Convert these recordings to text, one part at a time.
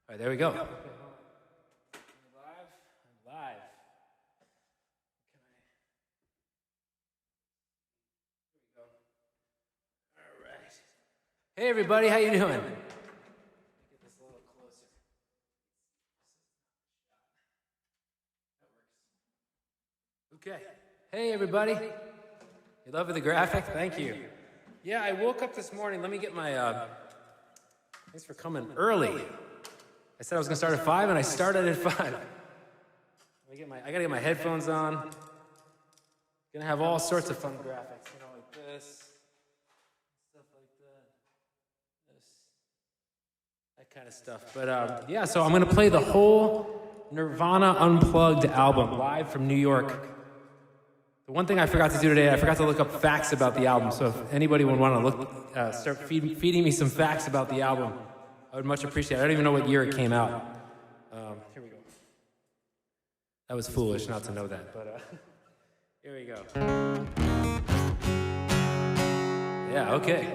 All right, there we go. Okay, hold on. I'm live. Here we go. All right. Hey, everybody, how you doing? Let me get this a little closer. That works. Okay. Hey, everybody. You loving the graphic? Thank you. Yeah, I woke up this morning. Let me get my. Thanks for coming early. I said I was gonna start at 5, and I started at 5. I gotta get my headphones on. Gonna have all sorts of fun graphics, like this, stuff like that kind of stuff. But yeah, so I'm gonna play the whole Nirvana Unplugged album live from New York. The one thing I forgot to do today, I forgot to look up facts about the album. So if anybody would want to start feeding me some facts about the album, I would much appreciate it. I don't even know what year it came out. Here we go. That was foolish not to know that, but here we go. Yeah, okay.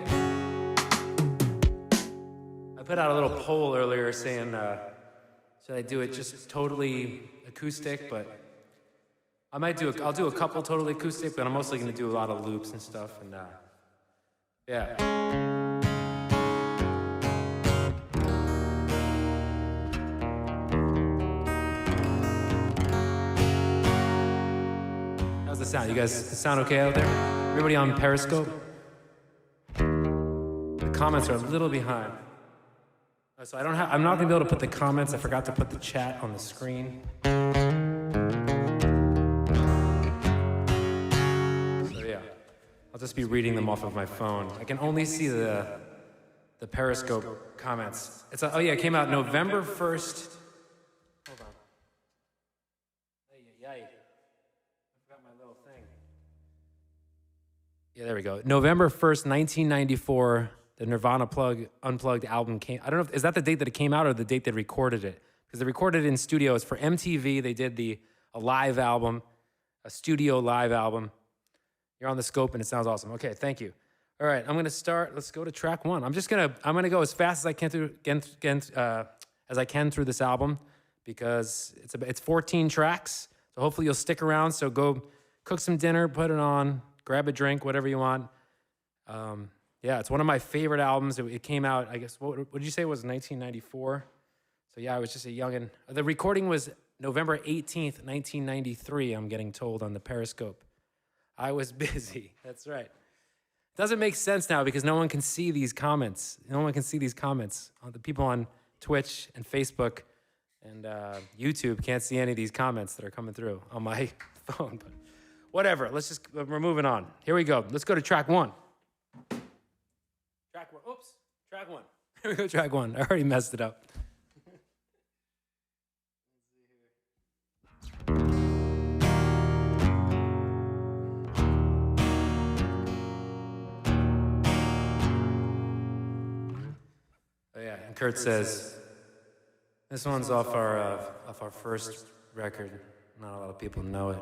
I put out a little poll earlier saying, should I do it just totally acoustic, but I'll do a couple totally acoustic, but I'm mostly going to do a lot of loops and stuff, and yeah. How's the sound? You guys sound okay out there? Everybody on Periscope? The comments are a little behind. So I'm not going to be able to put the comments. I forgot to put the chat on the screen. I'll just be reading them off of my phone. I can only see the Periscope comments. Oh yeah, it came out November 1st. Hold on. I forgot my little thing. Yeah, there we go. November 1st, 1994, the Nirvana Unplugged album came. I don't know, is that the date that it came out or the date they recorded it? Because they recorded it in studios for MTV. They did a live album, a studio live album. You're on the scope and it sounds awesome. Okay, thank you. All right, I'm gonna start. Let's go to track 1. I'm gonna go as fast as I can through this album because it's 14 tracks. So hopefully you'll stick around. So go cook some dinner, put it on, grab a drink, whatever you want. Yeah, it's one of my favorite albums. It came out, I guess. What did you say it was 1994? So yeah, I was just a youngin'. The recording was November 18th, 1993. I'm getting told on the Periscope. I was busy. That's right. It doesn't make sense now because no one can see these comments. No one can see these comments. The people on Twitch and Facebook and YouTube can't see any of these comments that are coming through on my phone. But whatever. We're moving on. Here we go. Let's go to track 1. Track 1. Oops. Track 1. Here we go. Track 1. I already messed it up. Yeah, and Kurt says, this one's off our first record. Not a lot of people know it.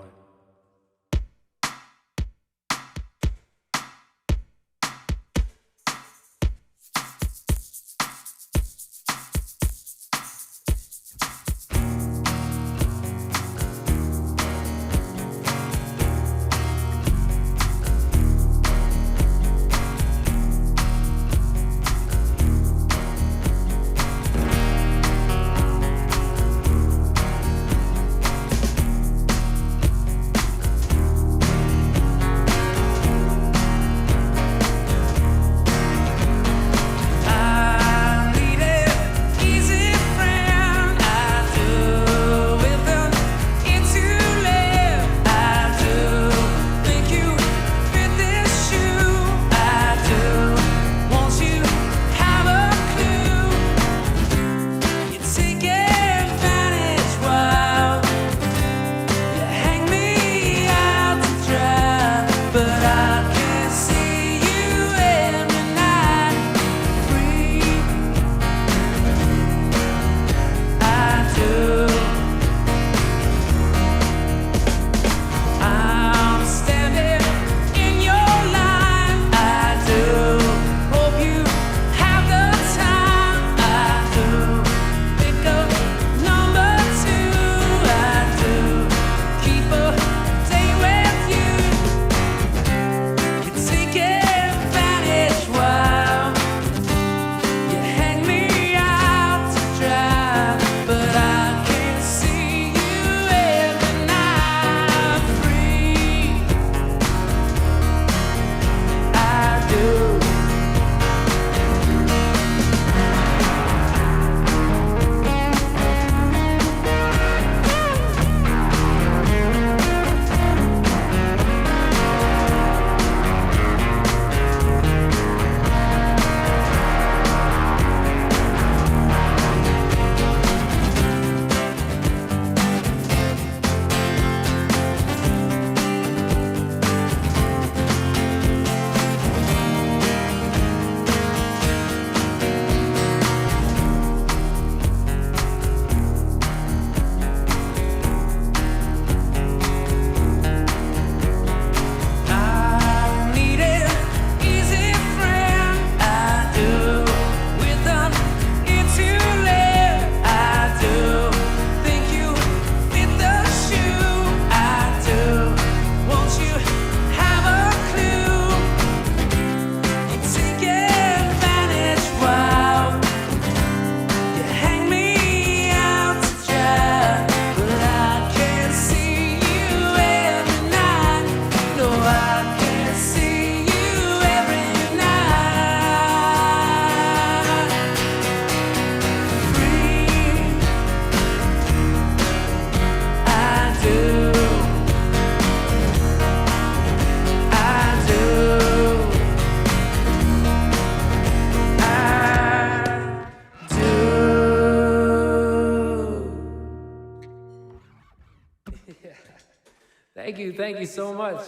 Thank you so much.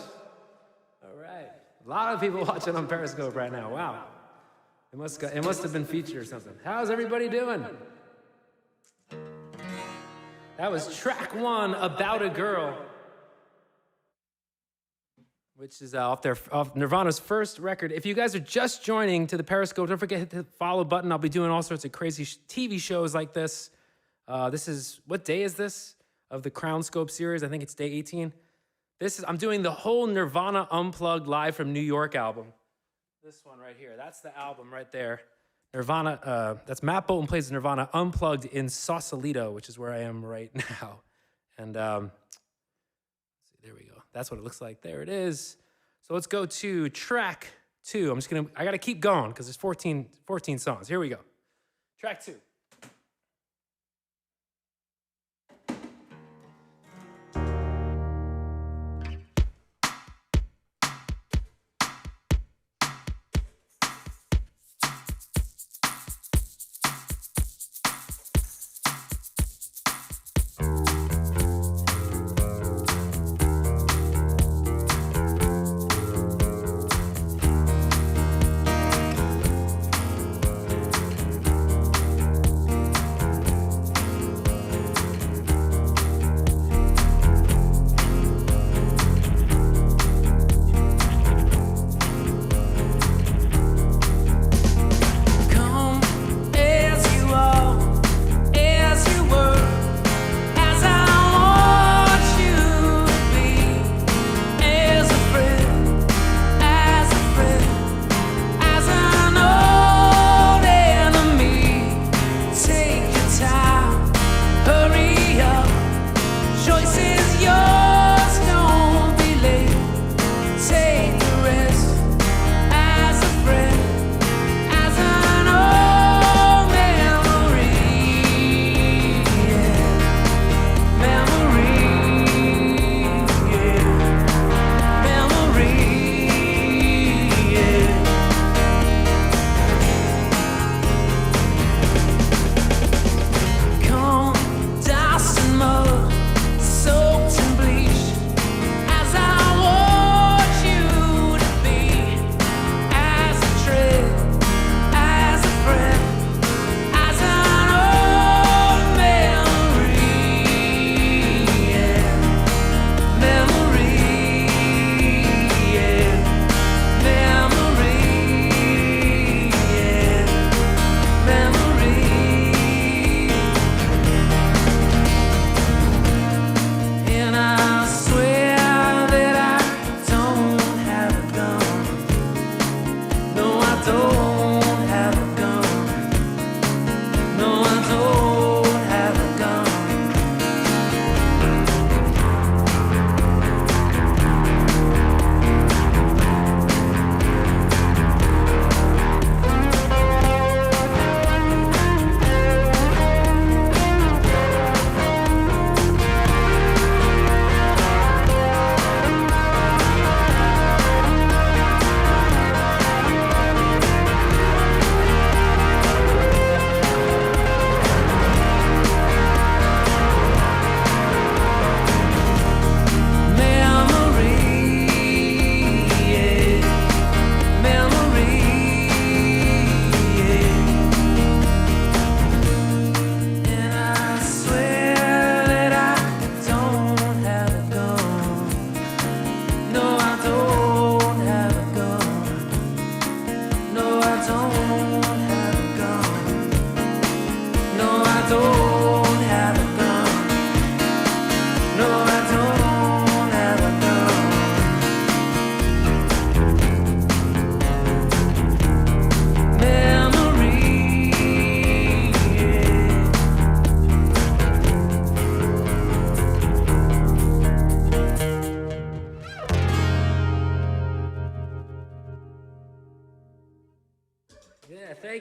All right. A lot of people watching on Periscope right now. Wow. It must have been featured or something. How's everybody doing? That was track 1, About a Girl, which is off Nirvana's first record. If you guys are just joining to the Periscope, don't forget to hit the follow button. I'll be doing all sorts of crazy TV shows like this. This is, what day is this of the Crown Scope series? I think it's day 18. I'm doing the whole Nirvana Unplugged Live from New York album. This one right here, that's the album right there. Nirvana, that's Matt Bolton plays Nirvana Unplugged in Sausalito, which is where I am right now. And there we go. That's what it looks like. There it is. So let's go to track 2. I gotta keep going because there's 14 songs. Here we go. Track 2.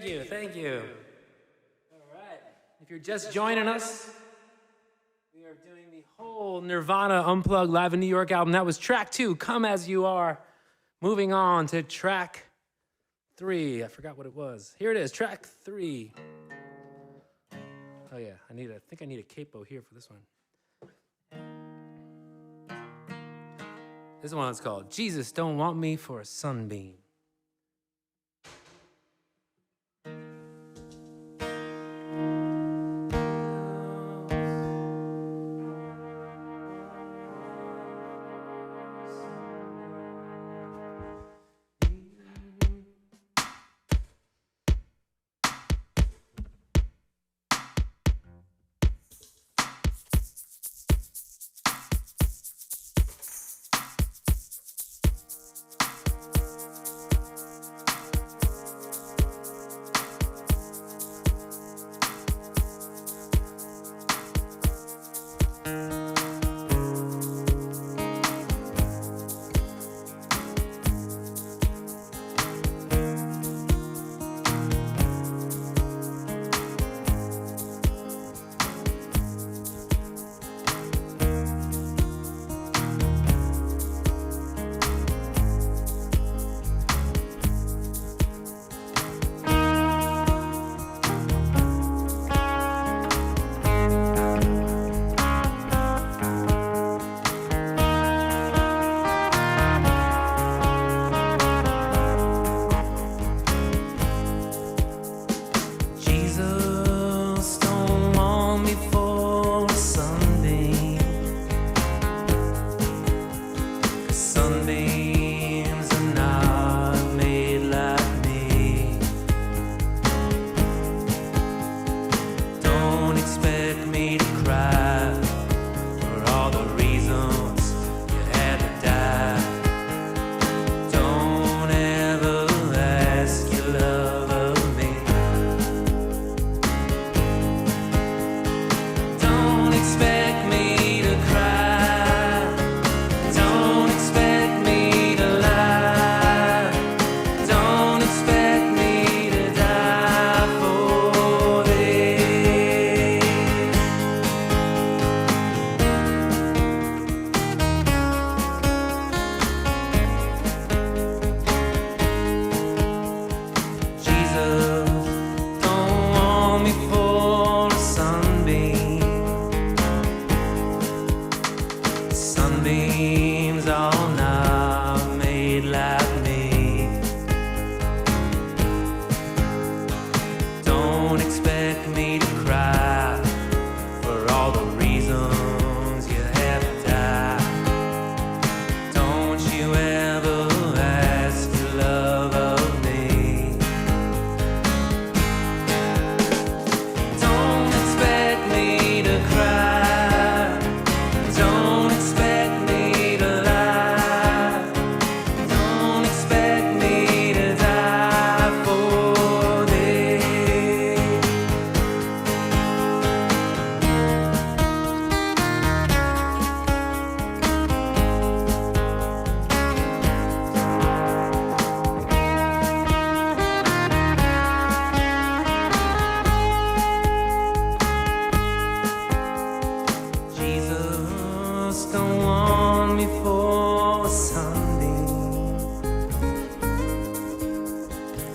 Yeah, thank you. All right. If you're just joining us, we are doing the whole Nirvana Unplugged Live in New York album. That was track 2, Come As You Are. Moving on to track 3. I forgot what it was. Here it is, track 3. Oh yeah, I think I need a capo here for this one. This one is called Jesus Don't Want Me for a Sunbeam.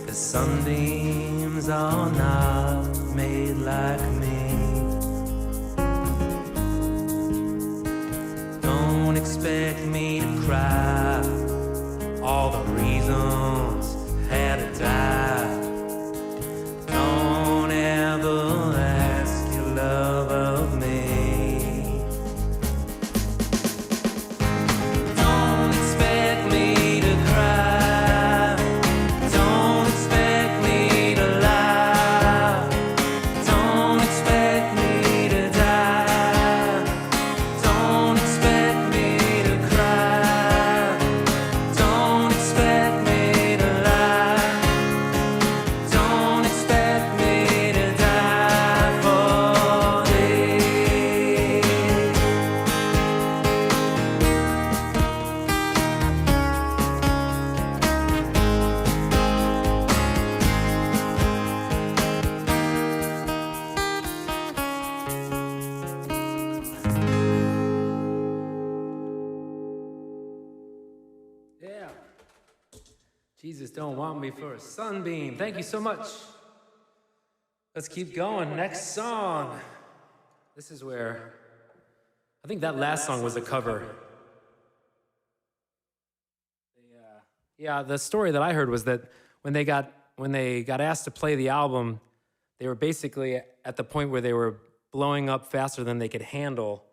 Sunbeams are not made like me. Don't expect me to cry all the reasons had to die. Don't ever ask your love of me. Don't expect me to cry. Don't expect me to lie. Don't expect me to die. Don't expect me to cry. Don't expect me to lie. Don't expect me to die for thee. Yeah. Jesus don't want me for a sunbeam. Thank you so much. Let's keep going. Next song. This is where I think that last song was a cover. Yeah, the story that I heard was that when they got asked to play the album, they were basically at the point where they were blowing up faster than they could handle.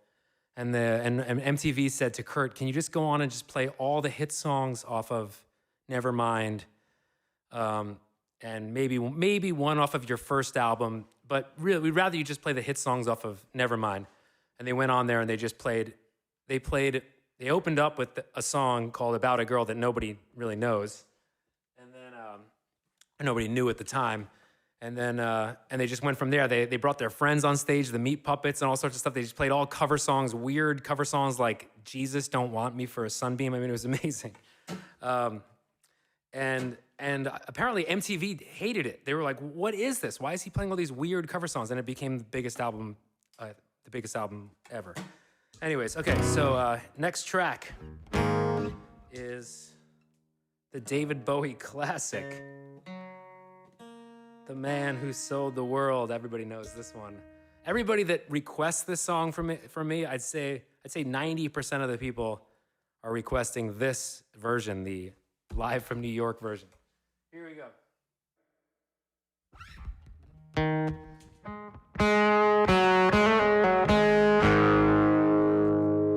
And MTV said to Kurt, "Can you just go on and just play all the hit songs off of Nevermind, and maybe one off of your first album, but really we'd rather you just play the hit songs off of Nevermind." And they went on there and they just played. They opened up with a song called "About a Girl That Nobody Really Knows," and then nobody knew at the time. And then and they just went from there. They brought their friends on stage, the Meat Puppets and all sorts of stuff. They just played all cover songs, weird cover songs like "Jesus Don't Want Me for a Sunbeam." I mean, it was amazing. And apparently MTV hated it. They were like, "What is this? Why is he playing all these weird cover songs?" And it became the biggest album ever. Anyways, okay, so next track is the David Bowie classic, "The Man Who Sold the World." Everybody knows this one. Everybody that requests this song from me, I'd say 90% of the people are requesting this version, the live from New York version. Here we go.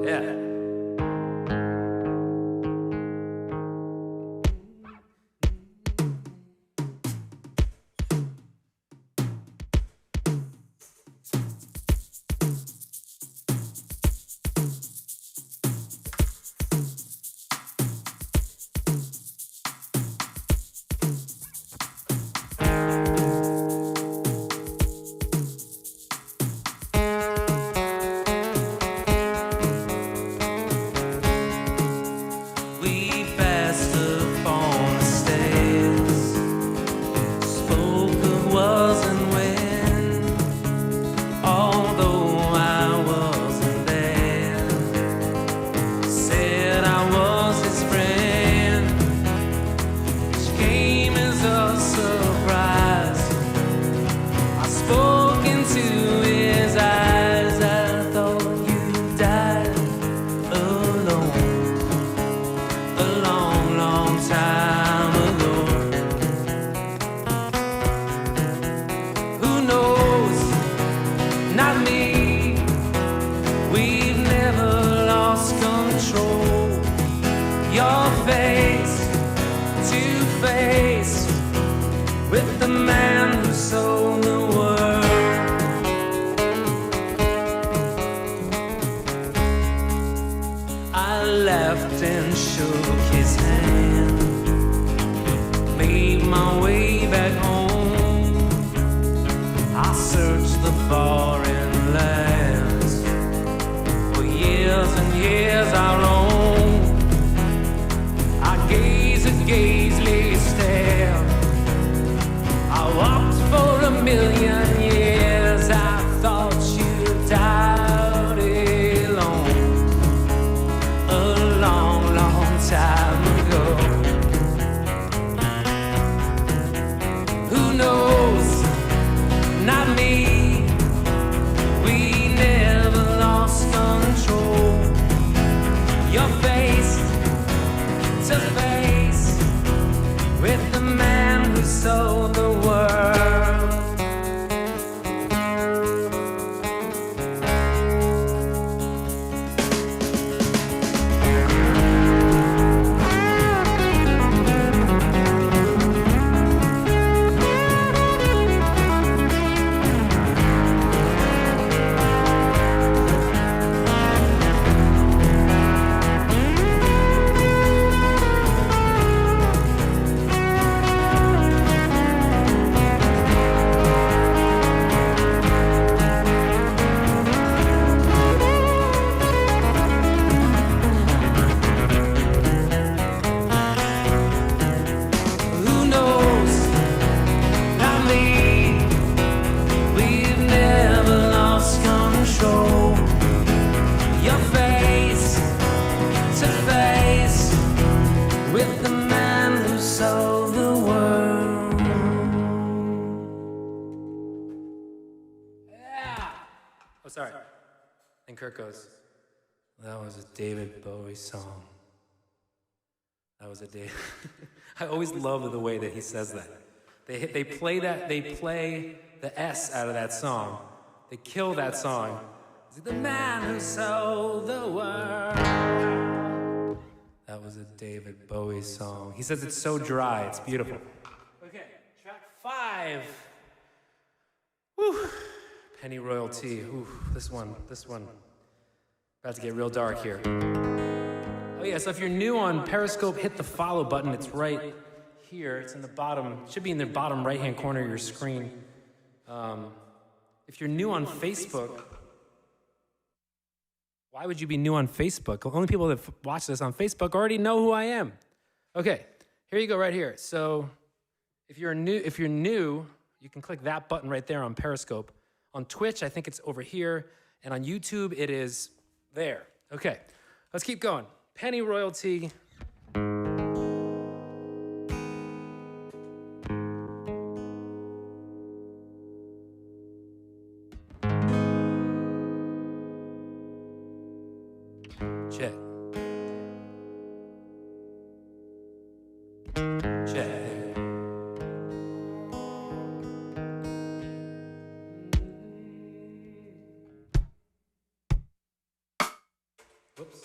Yeah. And Kurt goes, "That was a David Bowie song." That was a Dave. I always love the way that he says that. They play the S out of that song. They kill that song. The man who sold the world. That was a David Bowie song. He says it's so dry, it's beautiful. Okay, track 5. Whew. Penny Royalty. Ooh, this one. About to get real dark here. Oh yeah, so if you're new on Periscope, hit the follow button. It's right here. It's in the bottom, should be in the bottom right-hand corner of your screen. If you're new on Facebook, why would you be new on Facebook? The only people that watch this on Facebook already know who I am. Okay, here you go right here. So if you're new, you can click that button right there on Periscope. On Twitch, I think it's over here. And on YouTube, it is there. Okay, let's keep going. Penny Royalty. Check. Check. Whoops.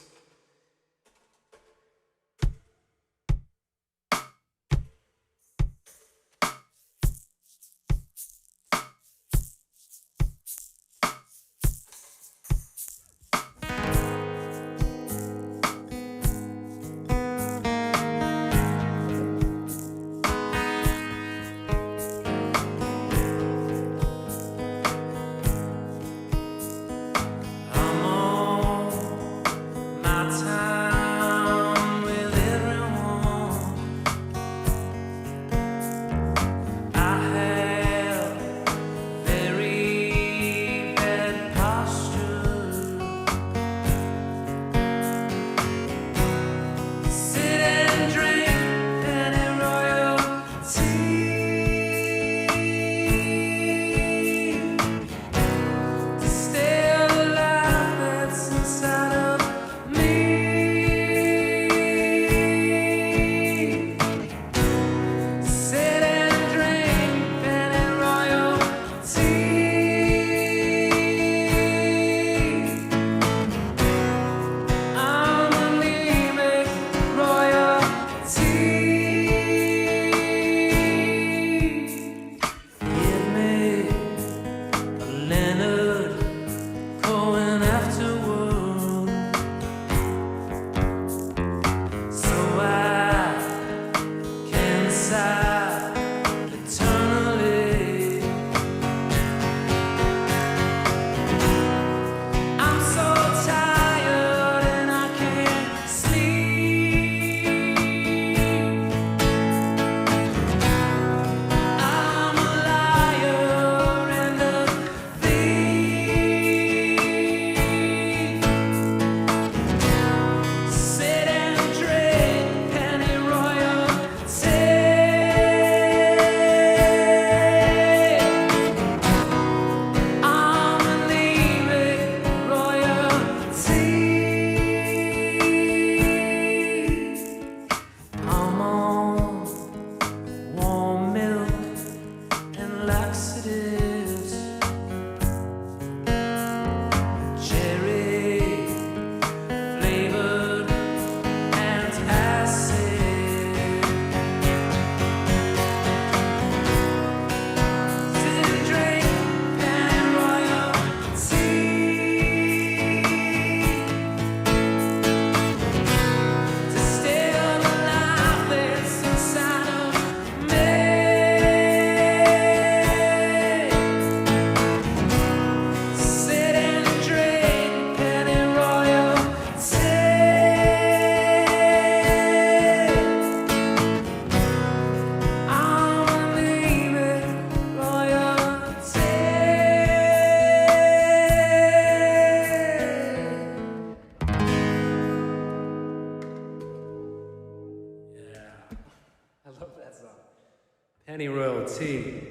Penny Royalty.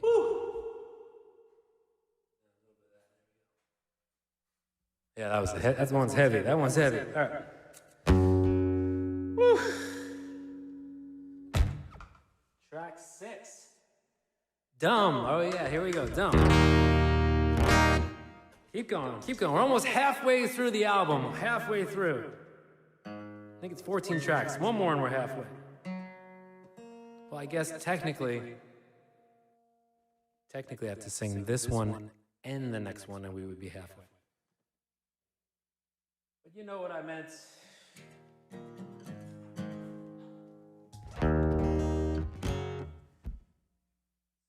Woo! Yeah, that one's heavy. That one's heavy. All right. Woo! track 6. Dumb. Oh yeah, here we go. Dumb. Keep going, keep going. We're almost halfway through the album. Halfway through. I think it's 14 tracks. One more and we're halfway. Well, I guess technically I have to sing this one and the next one and we would be halfway. But you know what I meant.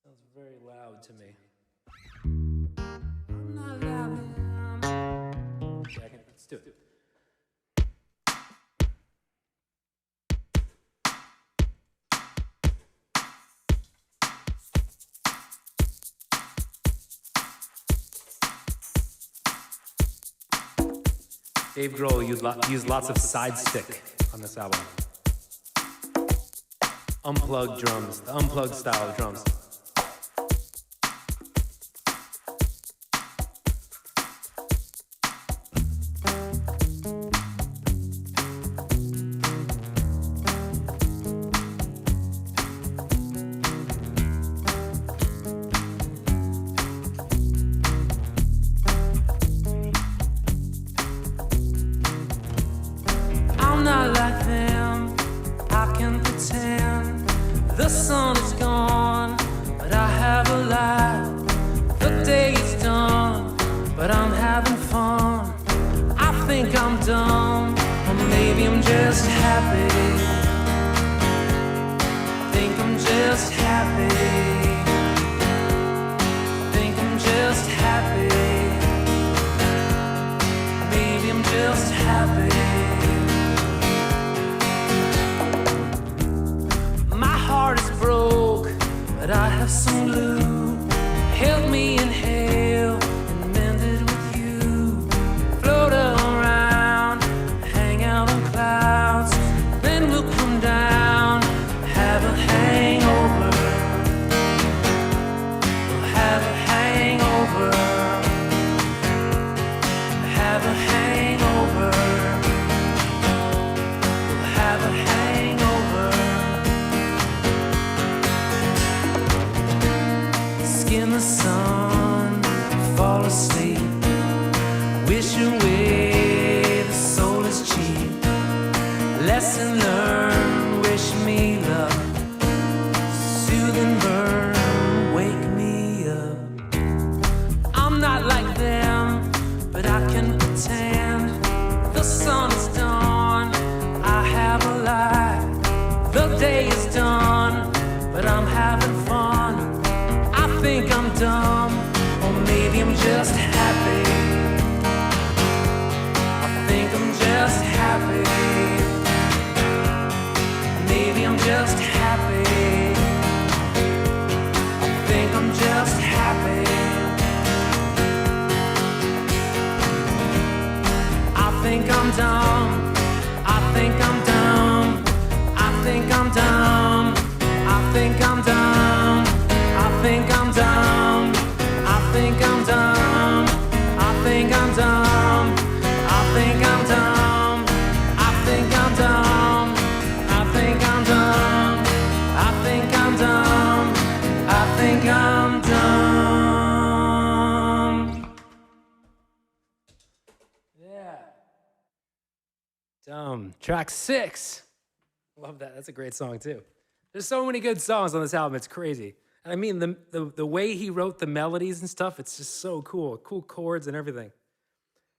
Sounds very loud to me. I'm not loud. Let's do it. Dave Grohl used lots of side stick on this album. Unplugged drums, the unplugged style of drums. I'm not like them, I can pretend. The sun is gone, but I have a life. The day is done, but I'm having fun. I think I'm dumb, or maybe I'm just happy. I think I'm just happy. I think I'm just happy. Maybe I'm just happy. Heart is broke, but I have some glue. Help me inhale and mend it with you. Float around, hang out on clouds. Then we'll come down, have a hangover. We'll have a hangover. Have a hangover. We'll have a hangover. In the sun, fall asleep. Wish away, the soul is cheap. Lesson learned, wish me luck. Soothe and burn, wake me up. I'm not like them, but I can pretend. The sun is done, I have a life. The day is done, but I'm having fun. I think I'm dumb, or maybe I'm just happy. I think I'm just happy. Maybe I'm just happy. I think I'm just happy. I think I'm dumb. I think I'm dumb. I think I'm dumb. I think I'm dumb. I think I'm dumb. I think I'm dumb. I think I'm dumb. I think I'm dumb. I think I'm dumb. I think I'm dumb. I think I'm dumb. I think I'm dumb. Yeah. Dumb. Track 6. Love that. That's a great song too. There's so many good songs on this album. It's crazy. I mean, the way he wrote the melodies and stuff, it's just so cool. Cool chords and everything.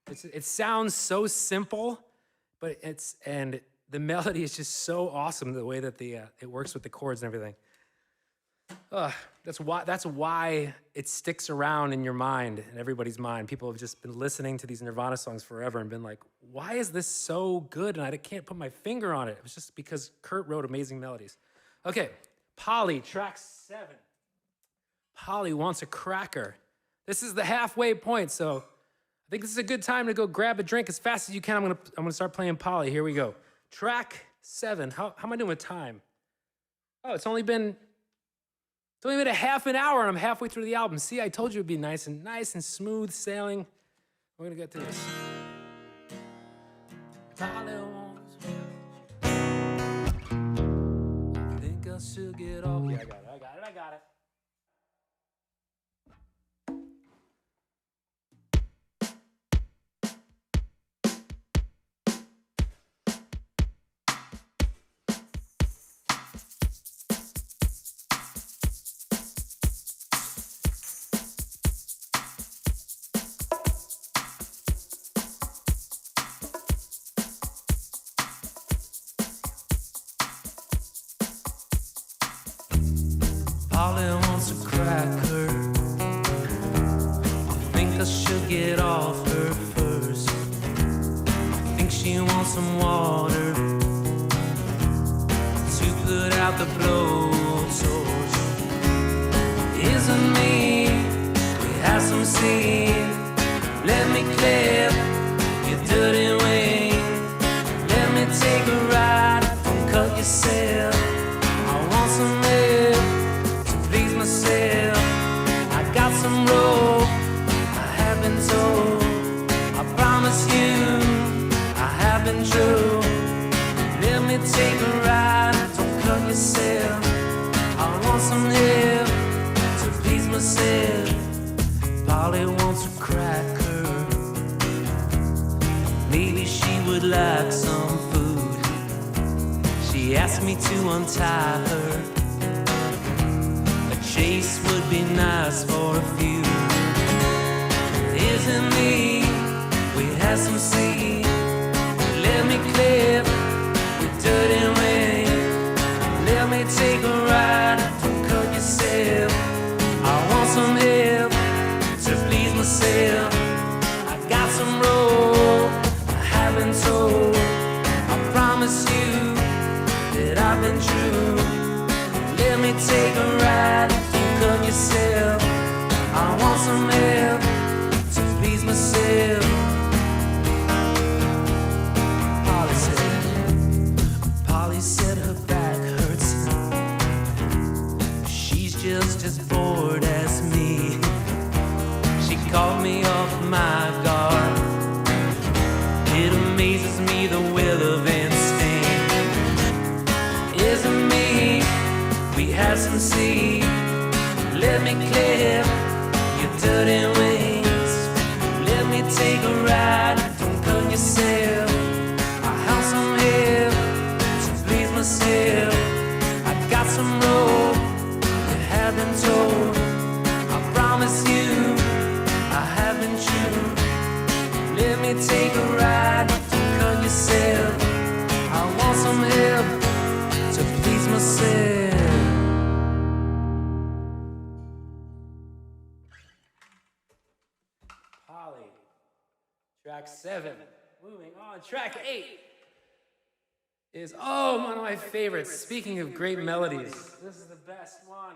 It sounds so simple, but the melody is just so awesome, the way that it works with the chords and everything. That's why it sticks around in your mind and everybody's mind. People have just been listening to these Nirvana songs forever and been like, why is this so good? And I can't put my finger on it. It was just because Kurt wrote amazing melodies. Okay, Polly, track 7. Polly wants a cracker. This is the halfway point, so I think this is a good time to go grab a drink as fast as you can. I'm gonna start playing Polly. Here we go. Track 7. How am I doing with time? Oh, it's only been a half an hour and I'm halfway through the album. See, I told you it'd be nice and smooth sailing. We're gonna get to this. I think I should get off. I got it. Polly wants a cracker. I think I should get off her first. I think she wants some water to put out the blowtorch. Isn't me? We have some scene. Let me clip your dirty wing. Let me take a ride. Don't cut yourself. I want some milk. Please myself, I got some rope, I have been told. I promise you, I have been true. Let me take a ride, don't cut yourself. I want some help to please myself. Polly wants a cracker. Maybe she would like some food. She asked me to untie her. Chase would be nice for a few. Isn't me? We have some seed. Let me clip your dirty wing. Let me take a ride. Don't cut yourself. I want some help to please myself. I got some rope I haven't told. I promise you that I've been true. Let me take a ride. Cut yourself. I want some help to please myself. Polly said her back hurts. She's just as bored as me. She caught me off my guard. It amazes me the will of instinct. Isn't me? We have some seed. Let me clip your dirty wings. Let me take a ride. Don't cut yourself. I have some help to please myself. I got some rope you have been told. I promise you, I have been true. Let me take a ride. Don't cut yourself. I want some help to please myself. Track 7. Moving on. Track 8 is, one of my favorites. Speaking of great melodies, this is the best one.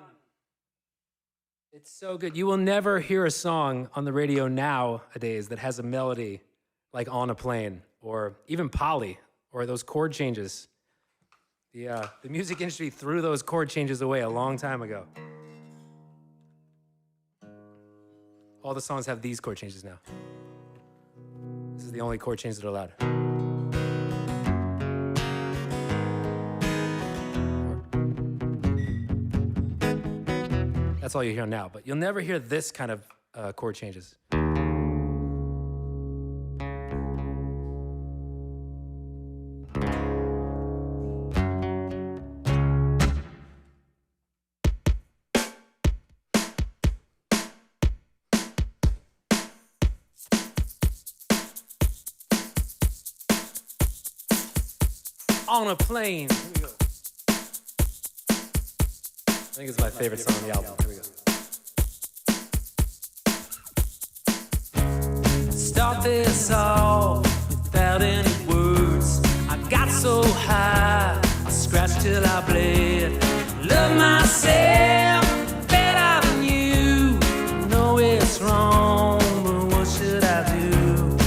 It's so good. You will never hear a song on the radio nowadays that has a melody like On a Plane or even Polly or those chord changes. The music industry threw those chord changes away a long time ago. All the songs have these chord changes now. This is the only chord change that are allowed. That's all you hear now, but you'll never hear this kind of chord changes. On a Plane. Here we go. I think it's my favorite song on the album. Here we go. Start this off without any words. I got so high, I scratched till I bled. Love myself better than you. I know it's wrong, but what should I do?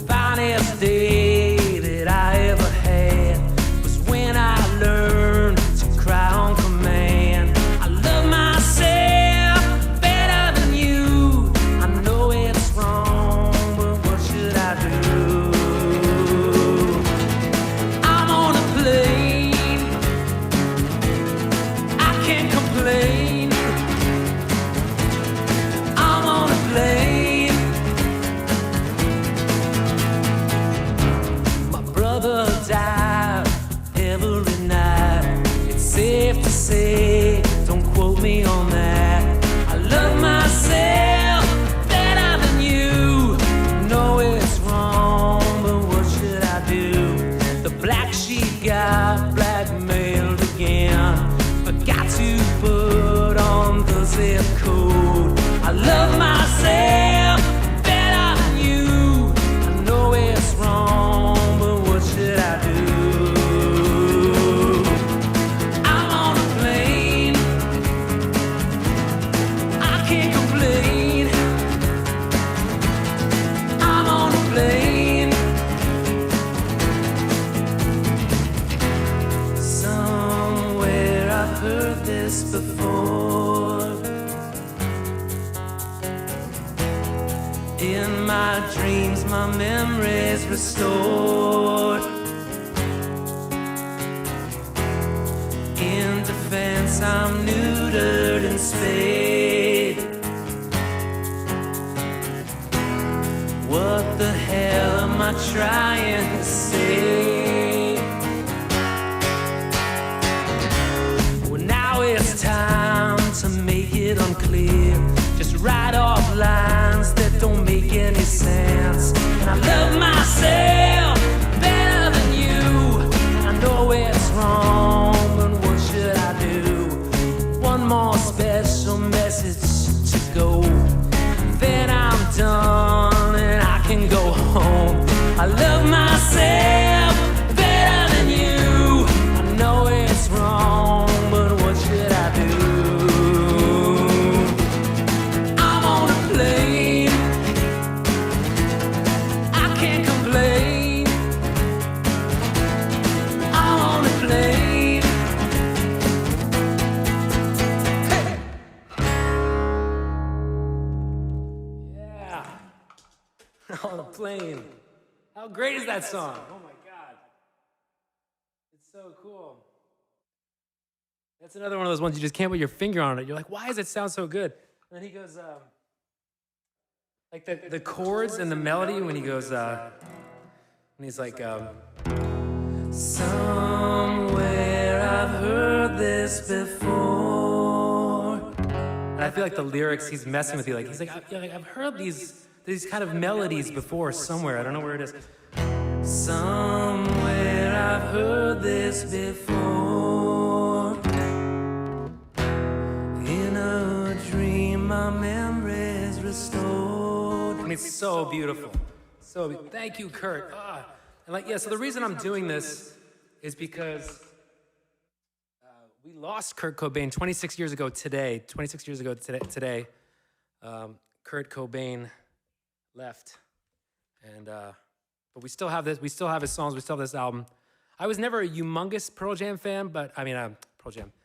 Finest day that I ever had was when I learned to cry on command. I love myself better than you. I know it's wrong, but what should I do? say, don't quote me on that. I love myself better than you. Know it's wrong, but what should I do? The black sheep got blackmailed again. Forgot to put on the zip code. I love myself better than you. I know it's wrong, but what should I do? I'm on a plane. I can't complain. I'm on a plane. Somewhere I've heard this before. In my dreams, my memories restored. In defense, I'm neutered and spayed. What the hell am I trying to say? Well, now it's time to make it unclear. Just write off lines that don't make any sense. And I love myself better than you. I know it's wrong, but what should I do? One more special message to go. Then I'm done and I can go home. I love myself better than you. I know it's wrong, but what should I do? I'm on a plane. I can't complain. I'm on a plane. Hey. Yeah. On a plane. How great is that song? Oh my God. It's so cool. That's another one of those ones you just can't put your finger on it. You're like, why does it sound so good? And then he goes, like the chords and the melody when he goes, when he's like, Somewhere I've heard this before. and I feel like the lyrics, he's messing with you. Like, he's like, I've heard these kind of melodies before somewhere. I don't know where it is. Somewhere I've heard this before. In a dream, my memories restored. And it's so beautiful. Thank you, Kurt. And like, yeah, so the reason I'm doing this is because we lost Kurt Cobain 26 years ago today. 26 years ago today, Kurt Cobain left. And but we still have this. We still have his songs. We still have this album. I was never a humongous Pearl Jam fan, but I mean,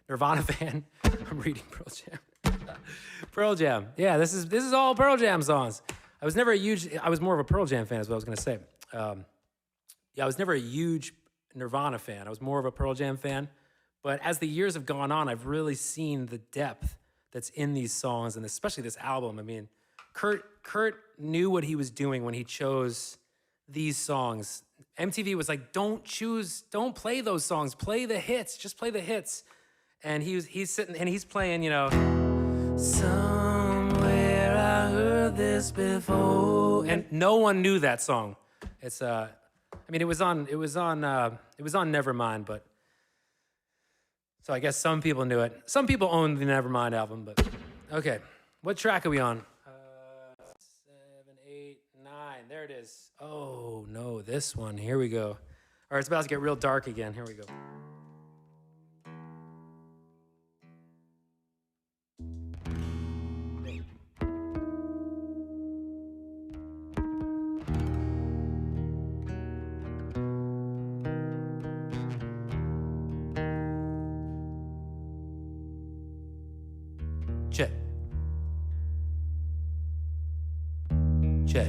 Nirvana fan. I'm reading Pearl Jam. Pearl Jam. Yeah, this is all Pearl Jam songs. I was never a huge. I was more of a Pearl Jam fan, is what I was gonna say. Yeah, I was never a huge Nirvana fan. I was more of a Pearl Jam fan. But as the years have gone on, I've really seen the depth that's in these songs, and especially this album. I mean, Kurt knew what he was doing when he chose these songs. MTV was like, don't play those songs. Play the hits. Just play the hits. And he's sitting and he's playing, you know, Somewhere I heard this before. and no one knew that song. It's I mean, it was on Nevermind, but so I guess some people knew it. Some people own the Nevermind album, but okay. What track are we on? 7, 8, 9. There it is. Oh no, this one. Here we go. All right, it's about to get real dark again. Here we go. Check. Check.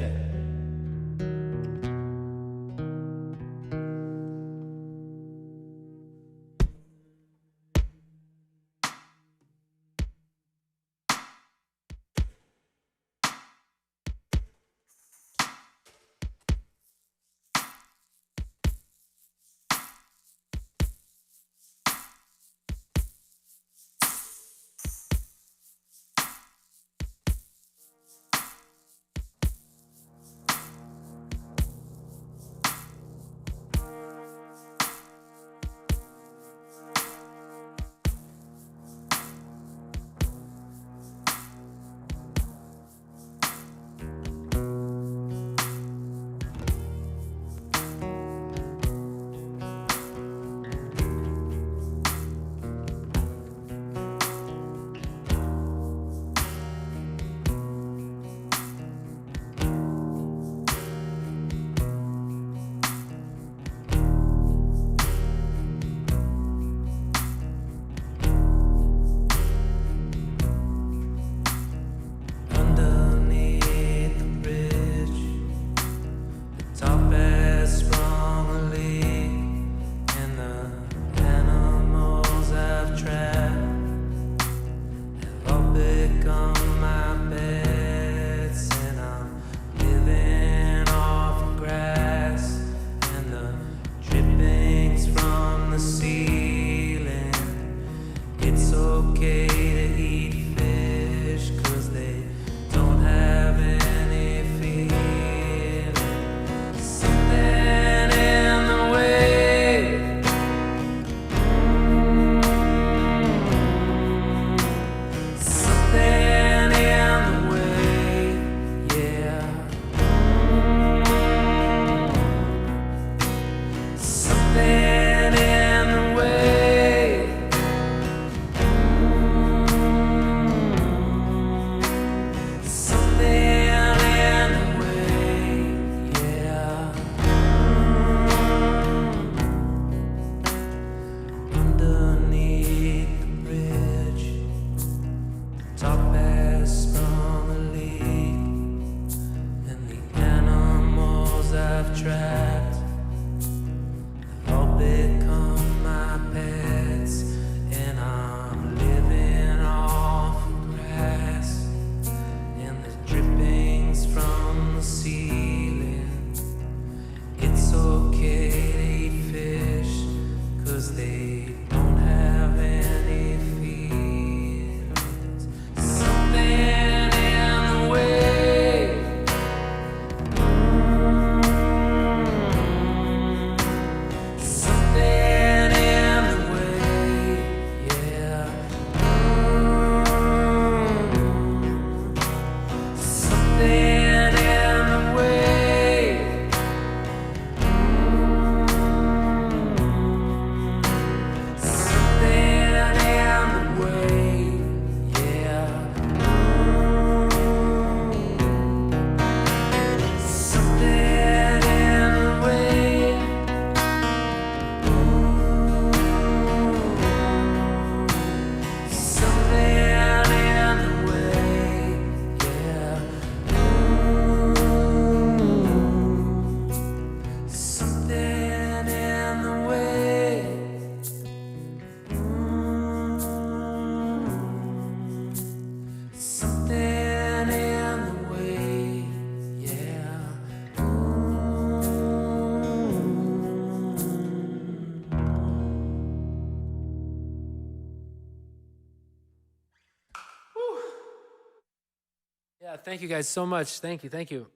thank you guys so much. Thank you.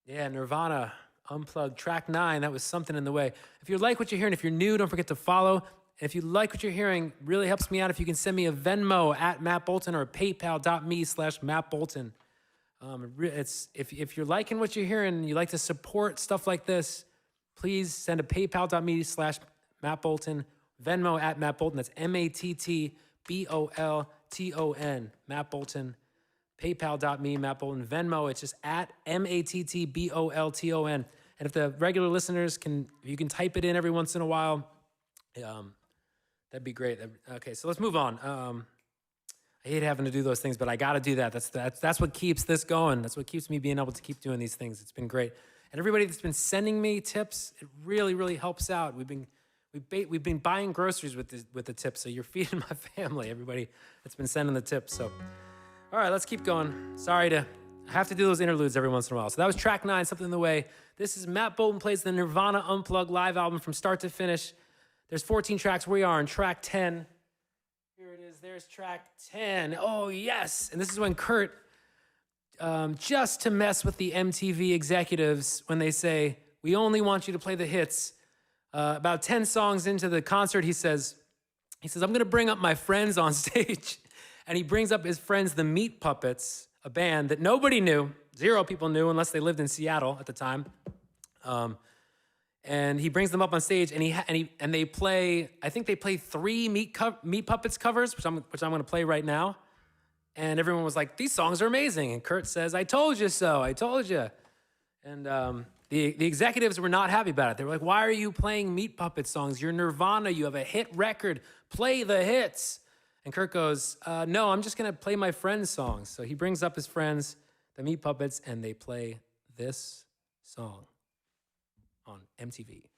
Yeah, Nirvana, Unplugged, track 9. That was Something in the Way. If you like what you're hearing, if you're new, don't forget to follow. And if you like what you're hearing, really helps me out if you can send me a Venmo at Matt Bolton or paypal.me/Matt Bolton. If you're liking what you're hearing and you like to support stuff like this, please send a paypal.me/Matt Bolton, Venmo at Matt Bolton. That's MattBolton, Matt Bolton. PayPal.me, Matt Bolton. Venmo, it's just at MattBolton. And if the regular listeners you can type it in every once in a while, that'd be great. Okay, so let's move on. I hate having to do those things, but I got to do that. That's what keeps this going. That's what keeps me being able to keep doing these things. It's been great. And everybody that's been sending me tips, it really, really helps out. We've been buying groceries with the tips, so you're feeding my family, everybody that's been sending the tips. So, all right, let's keep going. I have to do those interludes every once in a while. So that was track 9, Something in the Way. This is Matt Bolton plays the Nirvana Unplugged live album from start to finish. There's 14 tracks. We are on track 10. Here it is. There's track 10. Oh, yes. And this is when Kurt, just to mess with the MTV executives, when they say, we only want you to play the hits. About 10 songs into the concert, he says, I'm going to bring up my friends on stage. And he brings up his friends, the Meat Puppets, a band that nobody knew. 0 people knew unless they lived in Seattle at the time. And he brings them up on stage, and they play. I think they play 3 Meat Puppets covers, which I'm going to play right now. And everyone was like, "These songs are amazing." And Kurt says, "I told you so. I told you." And the executives were not happy about it. They were like, "Why are you playing Meat Puppet songs? You're Nirvana. You have a hit record. Play the hits." And Kurt goes, "No, I'm just going to play my friends' songs." So he brings up his friends, the Meat Puppets, and they play this song on MTV.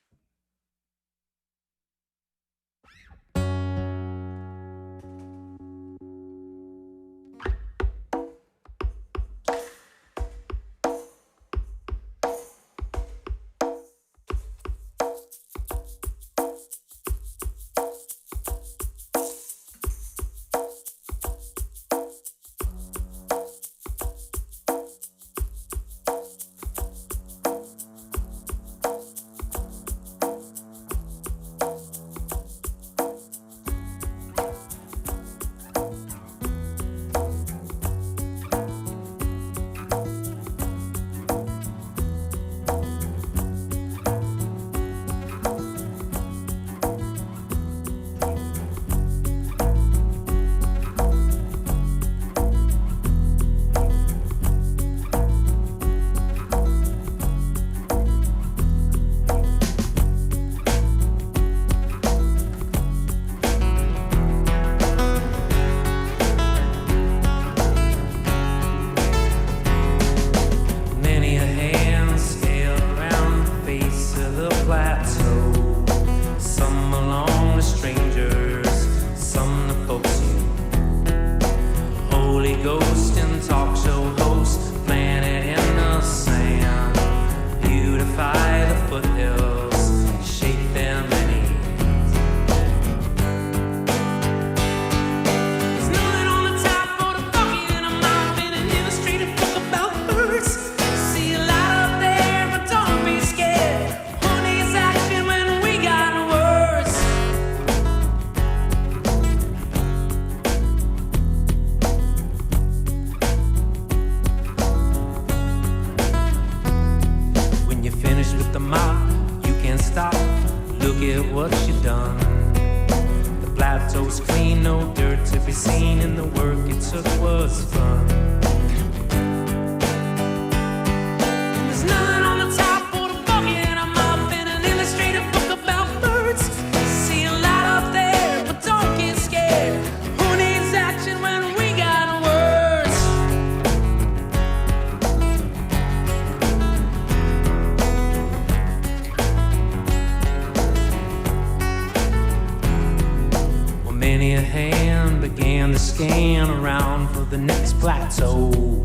Scan around for the next plateau.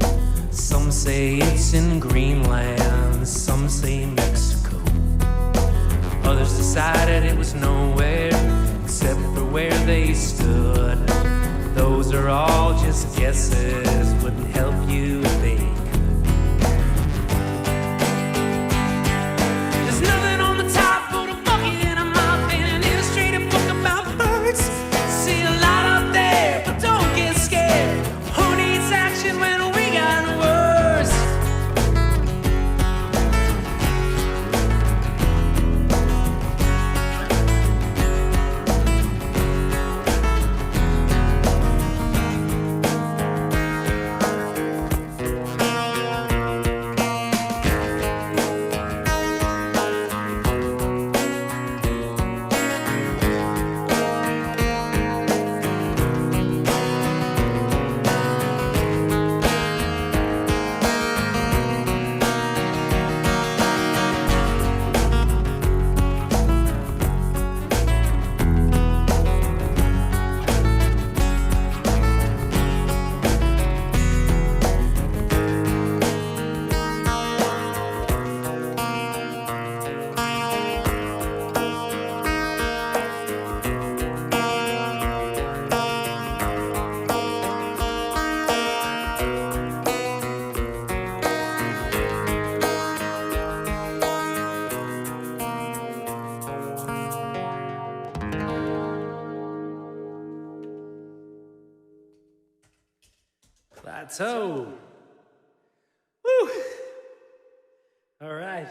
Some say it's in Greenland, some say Mexico. Others decided it was nowhere except for where they stood. Those are all just guesses, wouldn't help you if they Plateau. Woo! All right.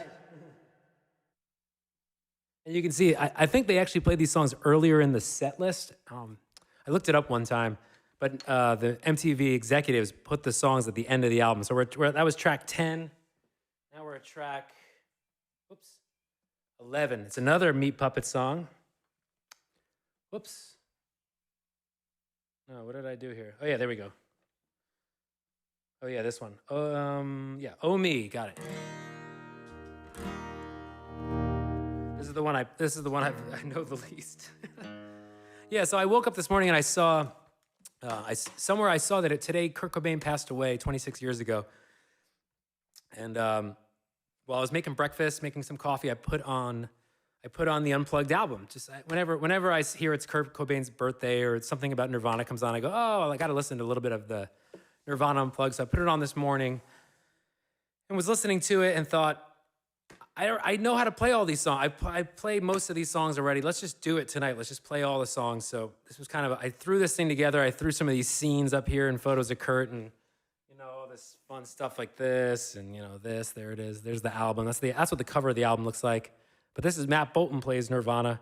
And you can see, I think they actually played these songs earlier in the set list. I looked it up one time, but the MTV executives put the songs at the end of the album. So that was track 10. Now we're at track, 11. It's another Meat Puppet song. Whoops. No, what did I do here? Oh, yeah, there we go. Oh, yeah, this one. Yeah, Oh Me, got it. This is the one I know the least. Yeah, so I woke up this morning and I saw, somewhere I saw that today Kurt Cobain passed away 26 years ago. And while I was making breakfast, making some coffee, I put on the Unplugged album. Just whenever I hear it's Kurt Cobain's birthday or it's something about Nirvana comes on, I go, oh, I got to listen to a little bit of the Nirvana Unplugged. So I put it on this morning and was listening to it and thought, I know how to play all these songs. I play most of these songs already. Let's just do it tonight. Let's just play all the songs. So this was I threw this thing together. I threw some of these scenes up here and photos of Kurt and, all this fun stuff like this and, this, there it is. There's the album. That's what the cover of the album looks like. But this is Matt Bolton plays Nirvana.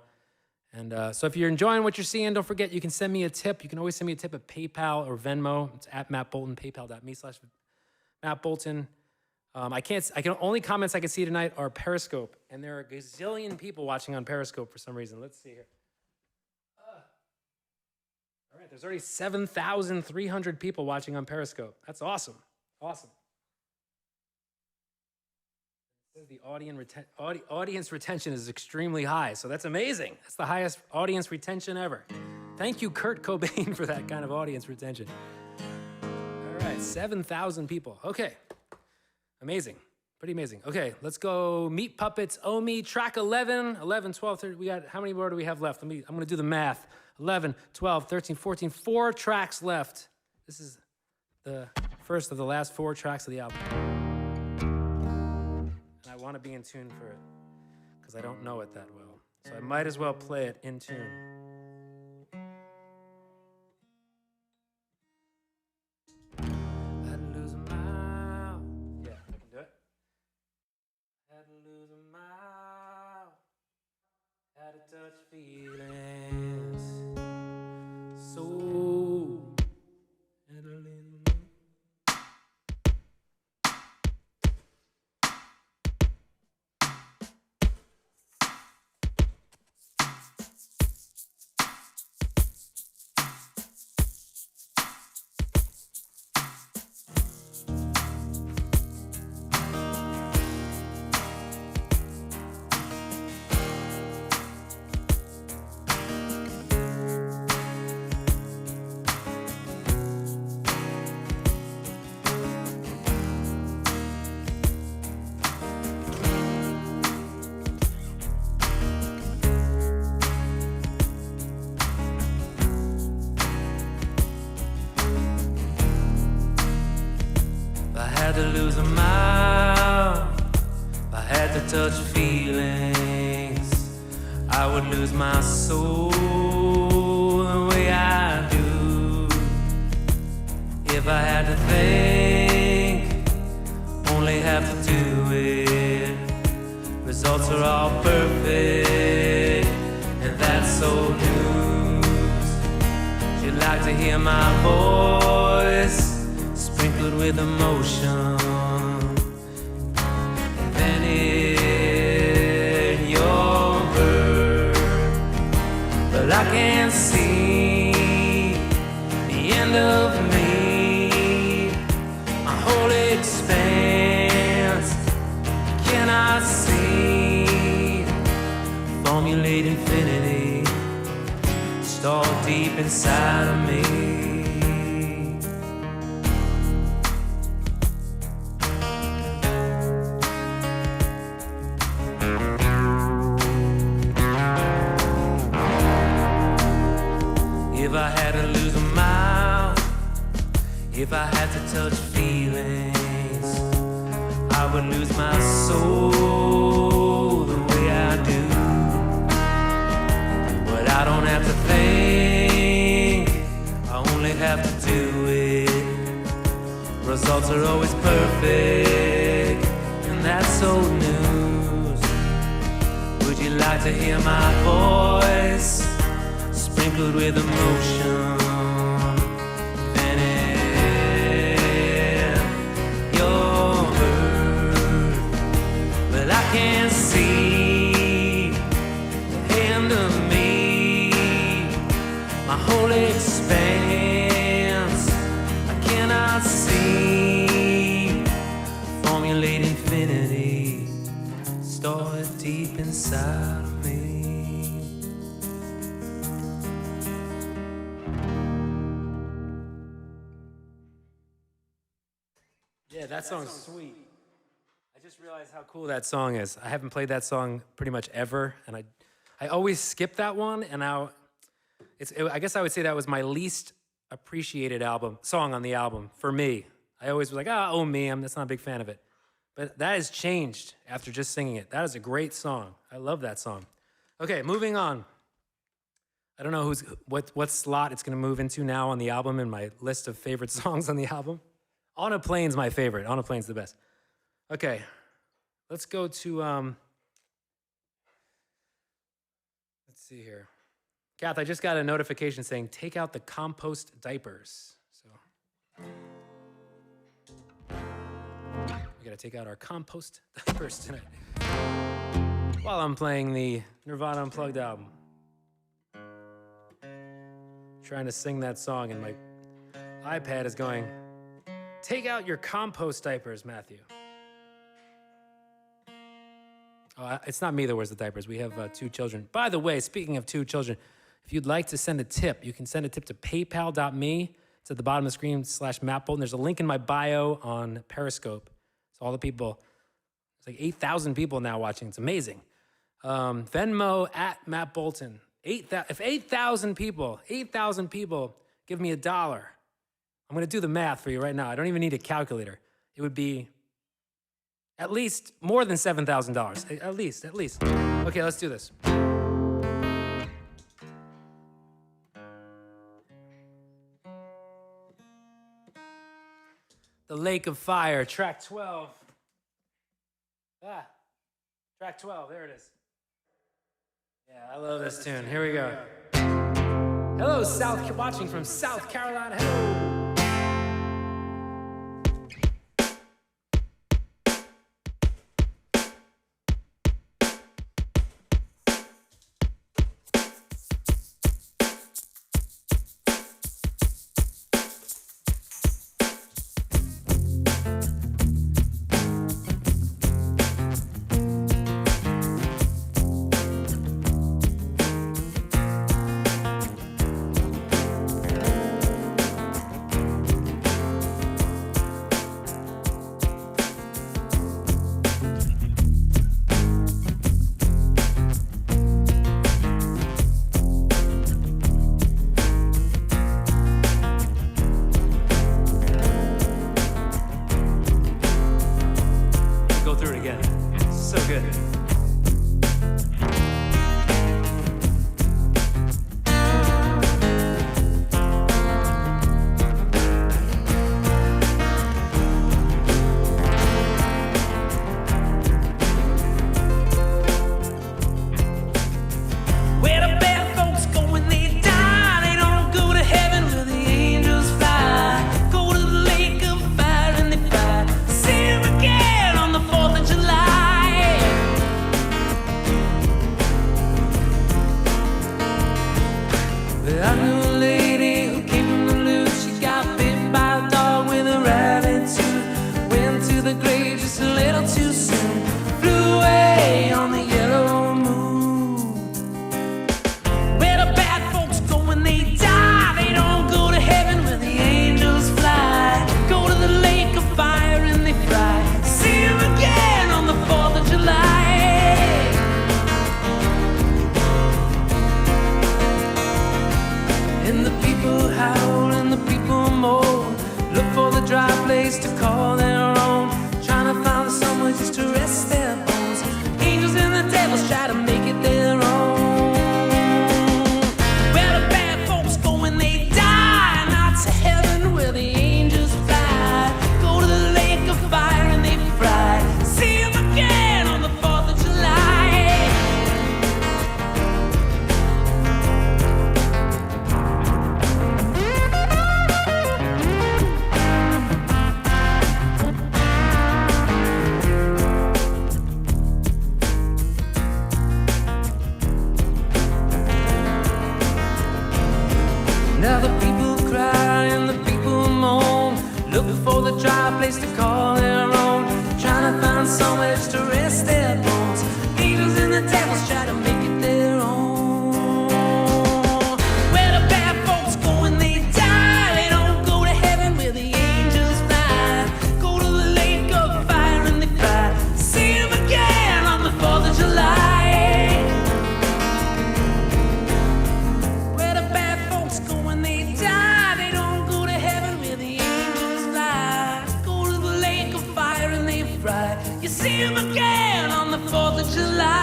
And so if you're enjoying what you're seeing, don't forget you can send me a tip. You can always send me a tip at PayPal or Venmo. It's at Matt Bolton, paypal.me/Matt Bolton. Only comments I can see tonight are Periscope, and there are a gazillion people watching on Periscope for some reason. Let's see here. All right, there's already 7,300 people watching on Periscope. That's awesome. Awesome. It says the audience retention is extremely high, so that's amazing. That's the highest audience retention ever. Thank you, Kurt Cobain, for that kind of audience retention. All right, 7,000 people. Okay. Amazing. Pretty amazing. Okay, let's go. Meat Puppets, Oh Me, track 11, 12, 13. How many more do we have left? I'm going to do the math. 11, 12, 13, 14, 4 tracks left. This is the first of the last 4 tracks of the album. And I want to be in tune for it because I don't know it that well. So I might as well play it in tune. Touch feelings so to lose a mile. If I had to touch feelings, I would lose my soul the way I do. If I had to think, only have to do it. Results are all perfect, and that's old news. You'd like to hear my voice sprinkled with emotion, and then in your bird. But I can't see the end of me. My whole expanse cannot see. Formulate infinity, stalled deep inside of me. If I had to lose a mile, if I had to touch feelings, I would lose my soul the way I do. But I don't have to think, I only have to do it. results are always perfect, and that's old news. Would you like to hear my voice sprinkled with emotion? And in your word, well, I can't see the end of me, my whole expanse. I cannot see, formulate infinity, store it deep inside of me. Yeah, that song's sweet. I just realized how cool that song is. I haven't played that song pretty much ever, and I always skip that one. And now, I guess I would say that was my least appreciated song on the album for me. I always was like, oh me, I'm just not a big fan of it. But that has changed after just singing it. That is a great song. I love that song. Okay, moving on. I don't know what slot it's gonna move into now on the album in my list of favorite songs on the album. On a Plane's my favorite. On a Plane's the best. Okay, let's go to, let's see here. Kath, I just got a notification saying, take out the compost diapers. So, we gotta take out our compost diapers tonight. While I'm playing the Nirvana Unplugged album. Trying to sing that song and my iPad is going, take out your compost diapers, Matthew. Oh, it's not me that wears the diapers. We have 2 children. By the way, speaking of 2 children, if you'd like to send a tip, you can send a tip to paypal.me. It's at the bottom of the screen /Matt Bolton. There's a link in my bio on Periscope. So all the people, it's like 8,000 people now watching. It's amazing. Venmo at Matt Bolton. If 8,000 people give me $1, I'm going to do the math for you right now. I don't even need a calculator. It would be at least more than $7,000. At least. Okay, let's do this. The Lake of Fire, track 12. Track 12, there it is. Yeah, I love this tune. Here we go. Hello, watching from South Carolina. Hello. Where the bad folks go when they die, not to heaven where the angels fly. Go the dry place to call their own, trying to find somewhere just to rest their bones. Angels and the devils try to make it their own. Where the bad folks go when they die, they don't go to heaven where the angels fly. Go to the lake of fire and they cry. See them again on the 4th of July. Where the bad folks go when they die, they don't go to heaven where the angels fly. Go to the lake of fire and they fry. You see them again on the 4th of July.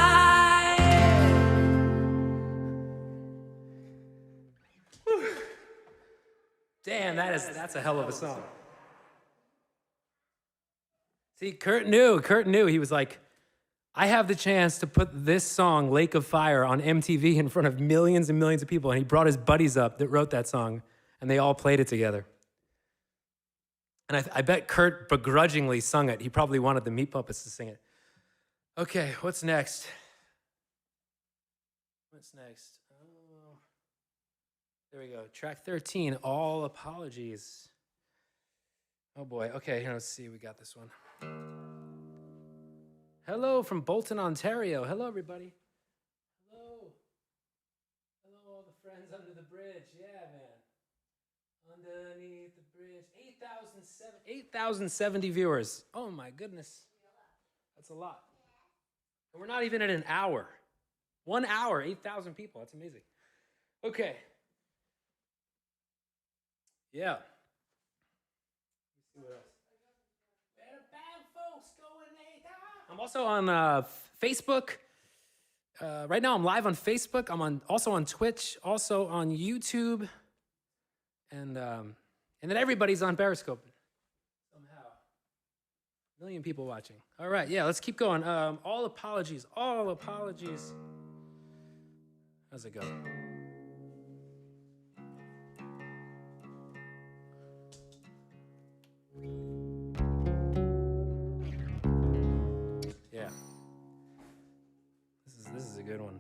Damn, that's a hell of a song. See, Kurt knew. He was like, I have the chance to put this song, Lake of Fire, on MTV in front of millions and millions of people. And he brought his buddies up that wrote that song, and they all played it together. And I bet Kurt begrudgingly sung it. He probably wanted the Meat Puppets to sing it. Okay, what's next? Oh, there we go. Track 13, All Apologies. Oh boy. Okay, here, let's see. We got this one. Hello from Bolton, Ontario. Hello, everybody. Hello. Hello, all the friends under the bridge. Yeah, man. Underneath the bridge. 8,070 viewers. Oh, my goodness. That's a lot. And we're not even at an hour. 1 hour, 8,000 people. That's amazing. Okay. Yeah. Let's see what else. I'm also on Facebook. Right now, I'm live on Facebook. I'm also on Twitch, also on YouTube, and then everybody's on Periscope. Somehow, 1 million people watching. All right, yeah, let's keep going. All apologies. How's it go? Yeah. This is a good one.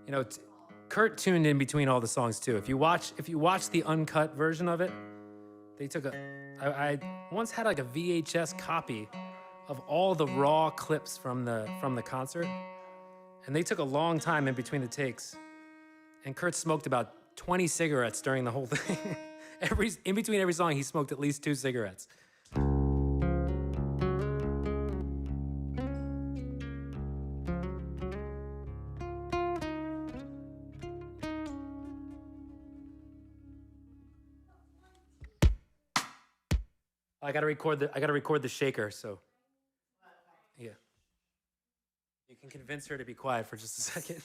You know, Kurt tuned in between all the songs too. If you watch the uncut version of it, they took I once had like a VHS copy of all the raw clips from the concert, and they took a long time in between the takes. And Kurt smoked about 20 cigarettes during the whole thing. In between every song, he smoked at least 2 cigarettes. I gotta record the shaker, so yeah. You can convince her to be quiet for just a second.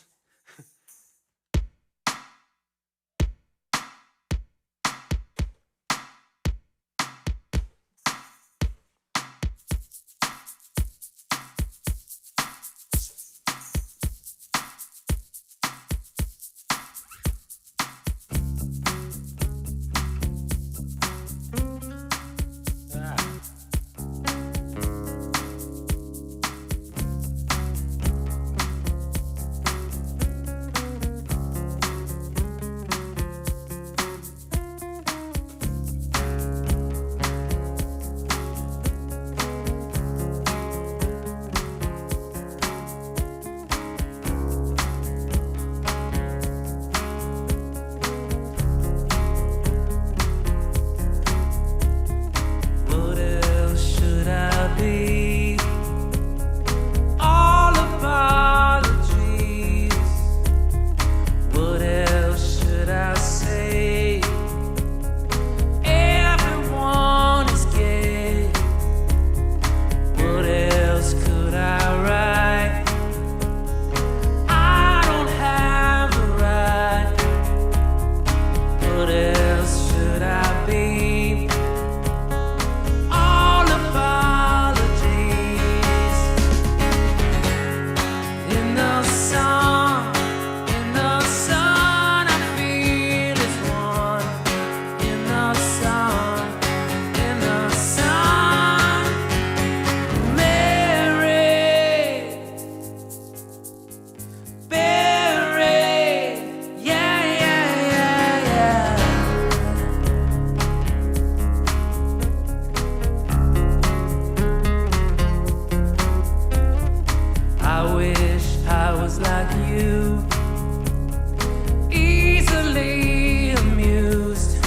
you, easily amused.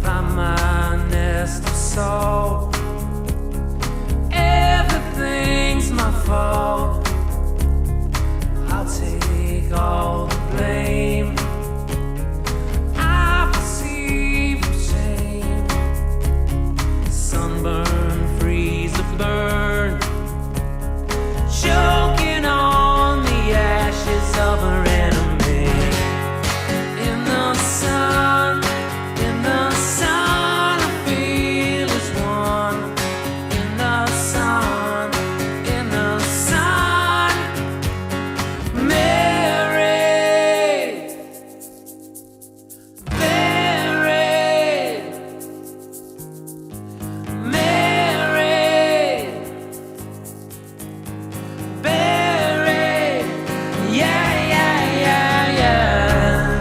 Find my nest of salt. Everything's my fault. I'll take all the blame. I perceive shame. Sunburn, freeze or burn. Choking on the ashes of her enemy. In the sun, I feel as one. In the sun, Mary, Mary, Mary, Mary, yeah, yeah, yeah, yeah.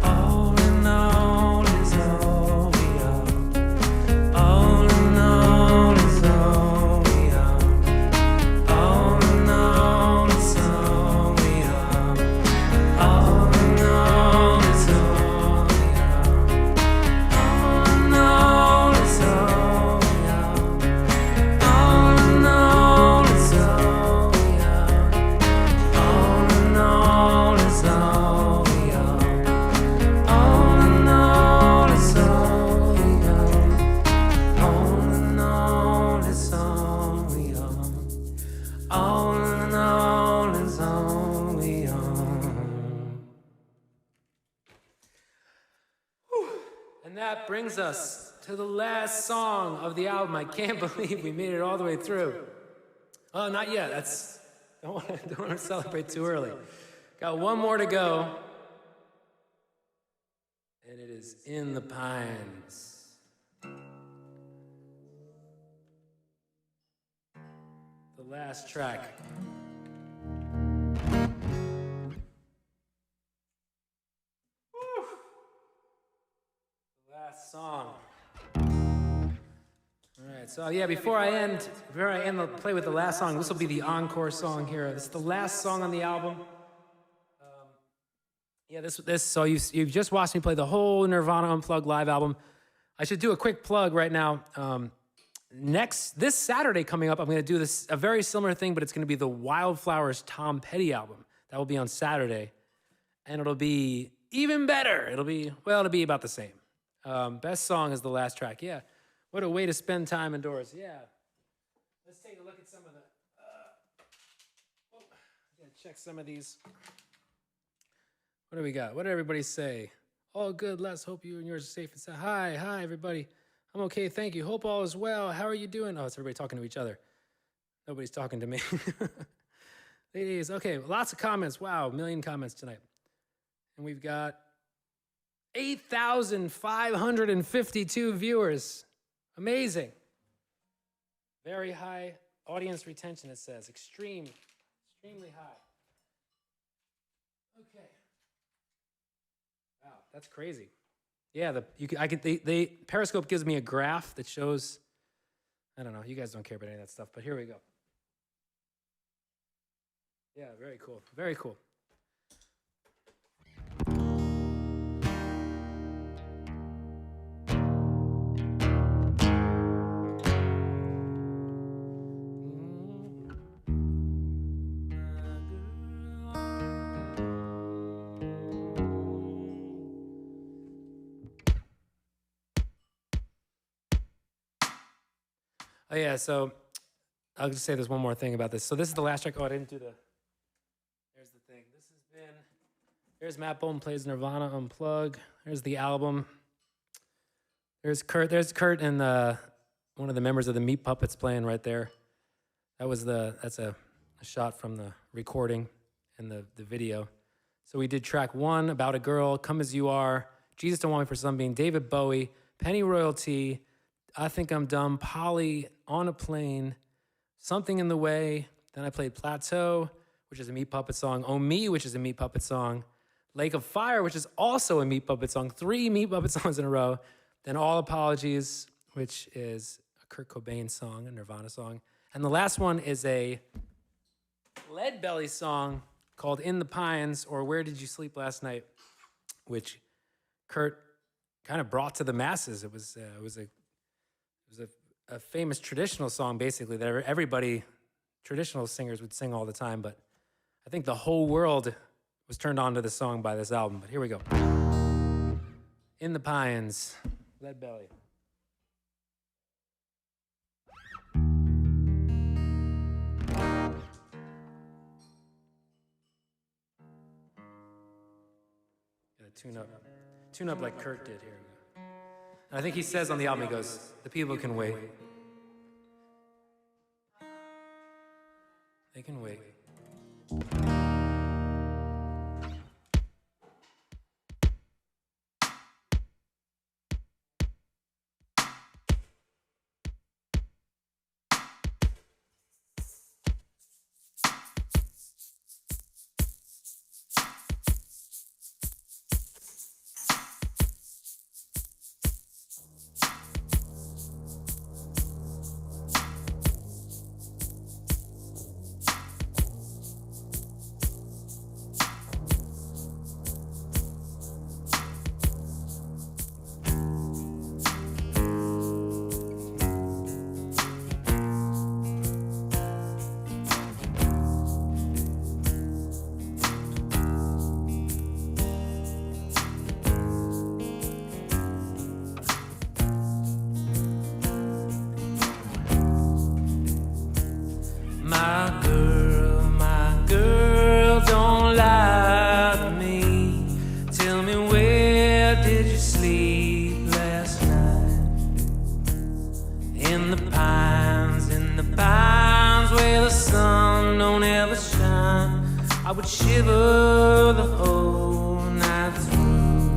All in all is all we are. All in all is all we are. All in all is all we are. All in all is all we are. All in all is all we are. All in all is all we are. All in all is all we are. All in all is all we are. All in all is all we are. All in all is all we are. And that brings us to the last song of the album. I can't believe we made it all the way through. Oh, not yet. Don't want to celebrate too early. Got one more to go. And it is In the Pines. The last track. Last song. All right, so yeah, before I end the play with the last song, this will be the encore song here. This is the last song on the album. Yeah, this. So you've just watched me play the whole Nirvana Unplugged live album. I should do a quick plug right now. This Saturday coming up, I'm going to do a very similar thing, but it's going to be the Wildflowers Tom Petty album. That will be on Saturday, and it'll be even better. It'll be about the same. Best song is the last track. Yeah, what a way to spend time indoors. Yeah, let's take a look at some of the. Check some of these. What do we got? What did everybody say? All good, Les. Hope you and yours are safe and sound. Hi, everybody. I'm okay, thank you. Hope all is well. How are you doing? Oh, it's everybody talking to each other. Nobody's talking to me. Ladies, okay, lots of comments. Wow, 1 million comments tonight. And we've got 8,552 viewers. Amazing. Very high audience retention, it says. Extremely high. Okay. Wow, that's crazy. Yeah, Periscope gives me a graph that shows, I don't know, you guys don't care about any of that stuff, but here we go. Yeah, very cool. Very cool. Oh yeah, so I'll just say there's one more thing about this. So this is the last track. Oh, I didn't do the. There's the thing. This has been. There's Matt Bolton plays Nirvana Unplugged. There's the album. There's Kurt. There's Kurt and one of the members of the Meat Puppets playing right there. That's a shot from the recording and the video. So we did track 1, About a Girl, Come As You Are, Jesus Don't Want Me for Sunbeam, David Bowie, Penny Royalty, I Think I'm Dumb, Polly, On a Plane, Something in the Way, Then I played Plateau, which is a Meat Puppet song. Oh Me, which is a Meat Puppet song. Lake of Fire, which is also a Meat Puppet song. 3 Meat Puppet songs in a row. Then All Apologies, which is a Kurt Cobain song, a Nirvana song. And the last one is a Lead Belly song called In the Pines, or Where Did You Sleep Last Night, which Kurt kind of brought to the masses. It was a famous traditional song, basically, that everybody, traditional singers would sing all the time, but I think the whole world was turned on to this song by this album. But here we go. In the Pines, Lead Belly. Tune up like Kurt did. Here we go. And I think he says on the album, he goes, the people can wait. They can wait. My girl, don't lie to me. Tell me, where did you sleep last night? In the pines where the sun don't ever shine. I would shiver the whole night through.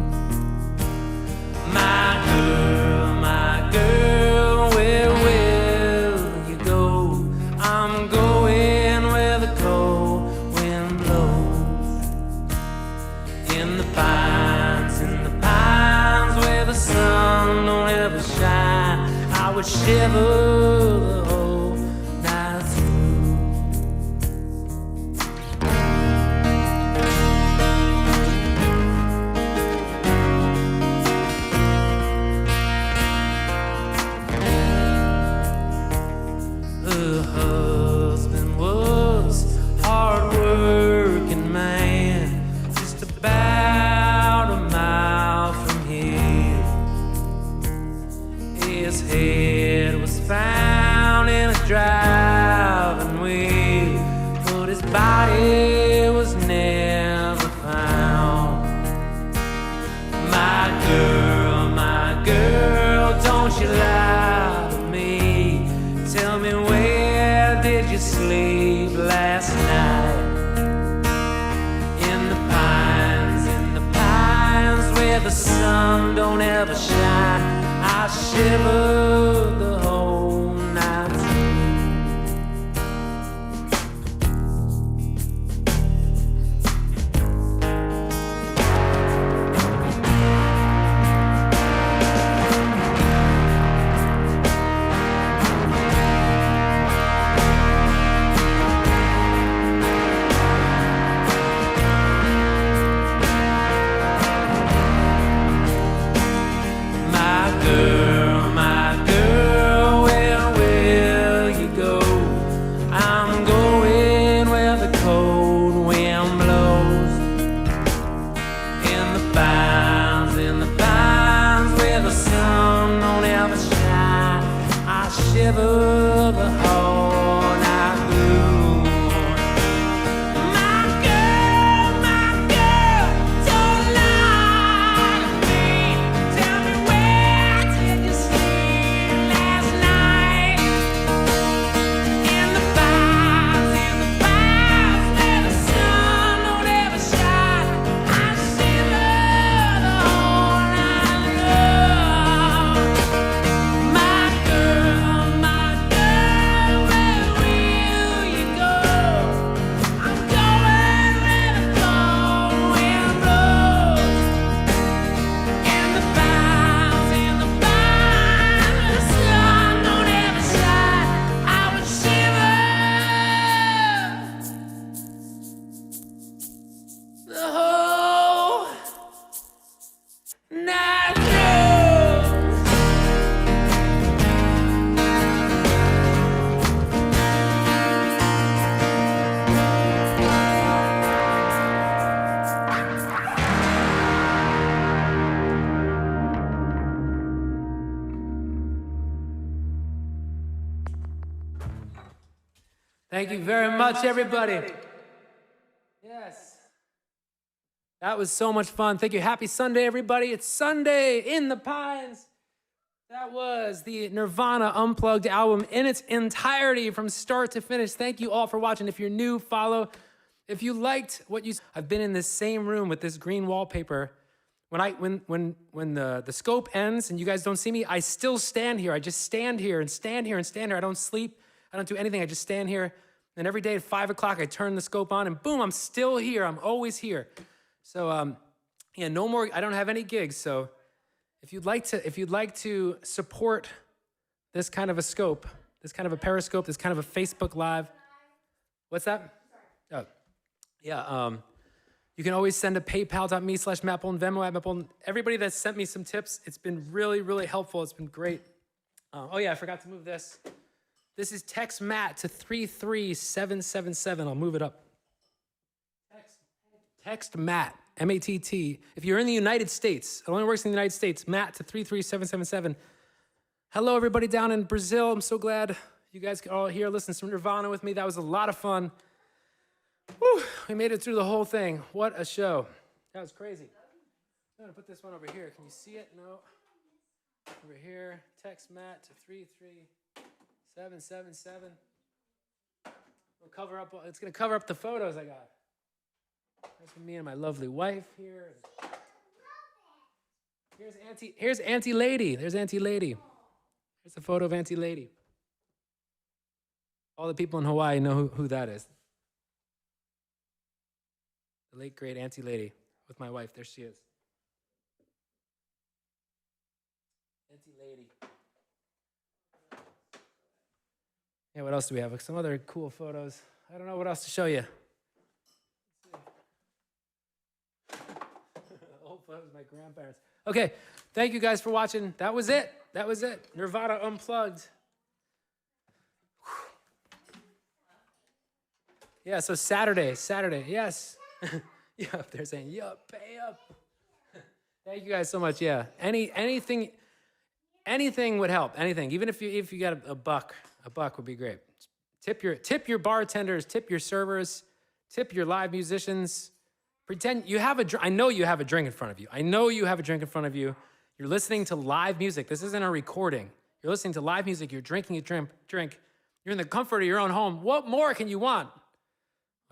My girl, where will you go? I'm going where the cold wind blows. In the pines where the sun don't ever shine. I would shiver the whole night through. The husband was a hard-working man, just about a mile from here. His head was found in a driving wheel, but his body was never found. My girl, don't you lie to me. Tell me, where did you sleep last night? In the pines where the sun don't ever shine. I shiver the whole night through. My girl, Thank you very much, everybody. Yes. That was so much fun. Thank you. Happy Sunday, everybody. It's Sunday in the Pines. That was the Nirvana Unplugged album in its entirety from start to finish. Thank you all for watching. If you're new, follow. If you liked what you... I've been in this same room with this green wallpaper. When the scope ends and you guys don't see me, I still stand here. I just stand here and stand here and stand here. I don't sleep. I don't do anything. I just stand here. And every day at 5 o'clock, I turn the scope on and boom, I'm still here. I'm always here. So yeah, no more. I don't have any gigs. So if you'd like to support this kind of a scope, this kind of a periscope, this kind of a Facebook Live, what's that? Oh, yeah. You can always send a paypal.me/Matt Bolton, Venmo at Matt Bolton. Everybody that's sent me some tips, it's been really, really helpful. It's been great. Oh yeah, I forgot to move this. This is text Matt to 33777. I'll move it up. Text Matt, M-A-T-T. If you're in the United States, it only works in the United States, Matt to 33777. Hello, everybody down in Brazil. I'm so glad you guys are all here listening to Nirvana with me. That was a lot of fun. Whew, we made it through the whole thing. What a show. That was crazy. I'm going to put this one over here. Can you see it? No. Over here. Text Matt to 33777. We'll cover up. It's going to cover up the photos I got. That's me and my lovely wife here. Here's Auntie Lady. There's Auntie Lady. Here's a photo of Auntie Lady. All the people in Hawaii know who that is. The late, great Auntie Lady with my wife. There she is. Auntie Lady. Yeah, what else do we have? Some other cool photos. I don't know what else to show you. Old photos of my grandparents. Okay, thank you guys for watching. That was it. Nirvana Unplugged. Yeah, so Saturday, yes. Yup, they're saying, yup, pay up. Thank you guys so much, yeah. Anything would help, anything. Even if you got a buck would be great. Tip your bartenders, tip your servers, tip your live musicians. Pretend you have I know you have a drink in front of you. You're listening to live music. This isn't a recording. You're listening to live music. You're drinking a drink. You're in the comfort of your own home. What more can you want?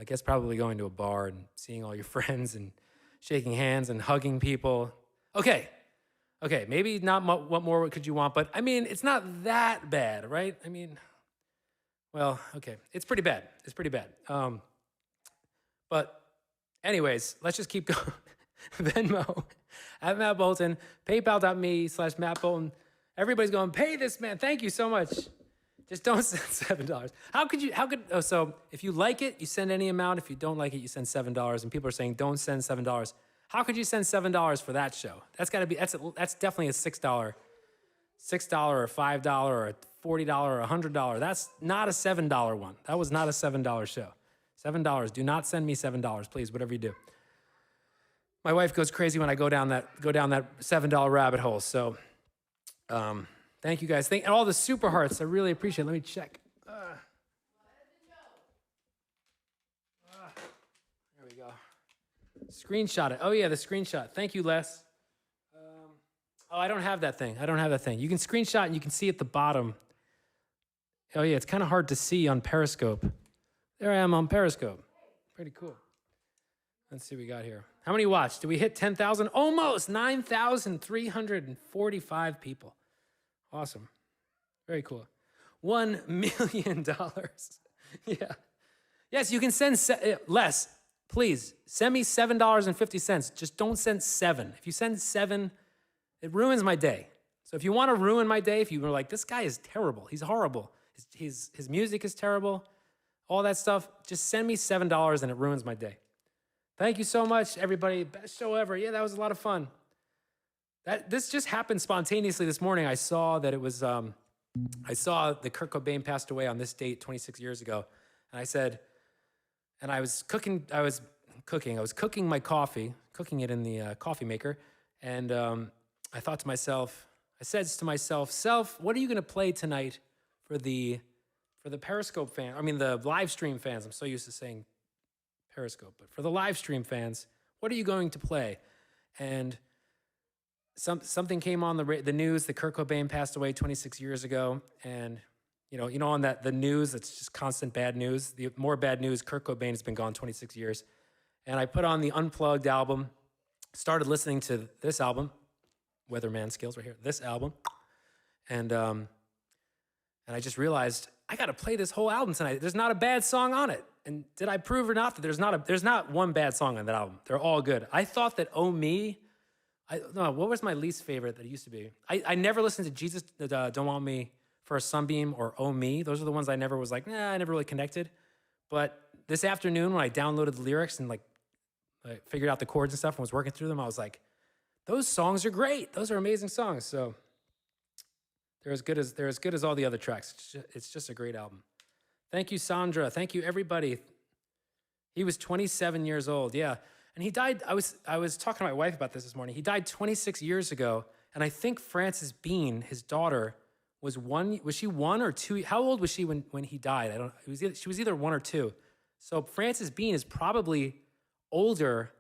I guess probably going to a bar and seeing all your friends and shaking hands and hugging people. Okay, maybe not what more could you want, but I mean, it's not that bad, right? I mean, well, okay, it's pretty bad. But anyways, let's just keep going. Venmo at Matt Bolton, paypal.me/Matt Bolton. Everybody's going, pay this man. Thank you so much. Just don't send $7. So if you like it, you send any amount. If you don't like it, you send $7. And people are saying, don't send $7. How could you send $7 for that show? That's definitely a $6 or $5 or a $40 or $100. That's not a $7 one. That was not a $7 show. $7. Do not send me $7, please, whatever you do. My wife goes crazy when I go down that $7 rabbit hole. So, thank you guys. And all the super hearts. I really appreciate it. Let me check. There we go. Screenshot it. Oh, yeah, the screenshot. Thank you, Les. I don't have that thing. You can screenshot and you can see at the bottom. Oh, yeah, it's kind of hard to see on Periscope. There I am on Periscope. Pretty cool. Let's see what we got here. How many watched? Did we hit 10,000? Almost 9,345 people. Awesome. Very cool. $1 million. Yeah. Yes, you can send less. Please send me $7.50. Just don't send 7. If you send 7, it ruins my day. So if you want to ruin my day, if you were like, this guy is terrible, he's horrible, his music is terrible, all that stuff, just send me $7 and it ruins my day. Thank you so much, everybody. Best show ever. Yeah, that was a lot of fun. This just happened spontaneously this morning. I saw that it was, I saw that Kurt Cobain passed away on this date 26 years ago. And I said, and I was cooking my coffee, cooking it in the coffee maker. And I thought to myself, I said to myself, Self, what are you going to play tonight for the for the Periscope fan, I mean the live stream fans, I'm so used to saying Periscope, but for the live stream fans, what are you going to play? And something came on the news that Kurt Cobain passed away 26 years ago, and you know on the news, it's just constant bad news. The more bad news, Kurt Cobain has been gone 26 years. And I put on the Unplugged album, started listening to this album, Weatherman Skills right here, this album, and I just realized I got to play this whole album tonight. There's not a bad song on it. And did I prove or not that there's not one bad song on that album? They're all good. I thought that Oh Me, what was my least favorite that it used to be? I never listened to Jesus Don't Want Me for a Sunbeam or Oh Me. Those are the ones I never was like, I never really connected. But this afternoon when I downloaded the lyrics and like I figured out the chords and stuff and was working through them, I was like, those songs are great. Those are amazing songs. So they're as good as all the other tracks. It's just a great album. Thank you, Sandra. Thank you, everybody. He was 27 years old. Yeah. And he died. I was talking to my wife about this morning. He died 26 years ago. And I think Frances Bean, his daughter, was she 1 or 2? How old was she when he died? She was either 1 or 2. So Frances Bean is probably older.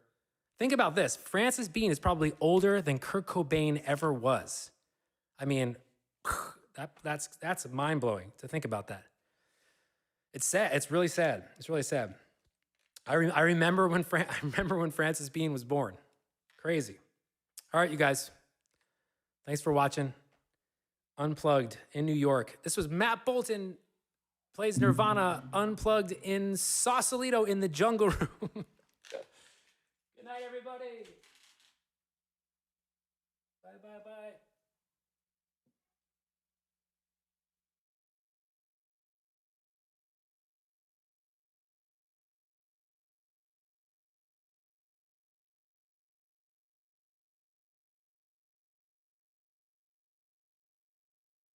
Think about this. Frances Bean is probably older than Kurt Cobain ever was. I mean, that's mind-blowing to think about that. It's sad. It's really sad. It's really sad. I remember when Frances Bean was born. Crazy. All right, you guys. Thanks for watching. Unplugged in New York. This was Matt Bolton plays Nirvana Unplugged in Sausalito in the Jungle Room. Good night, everybody.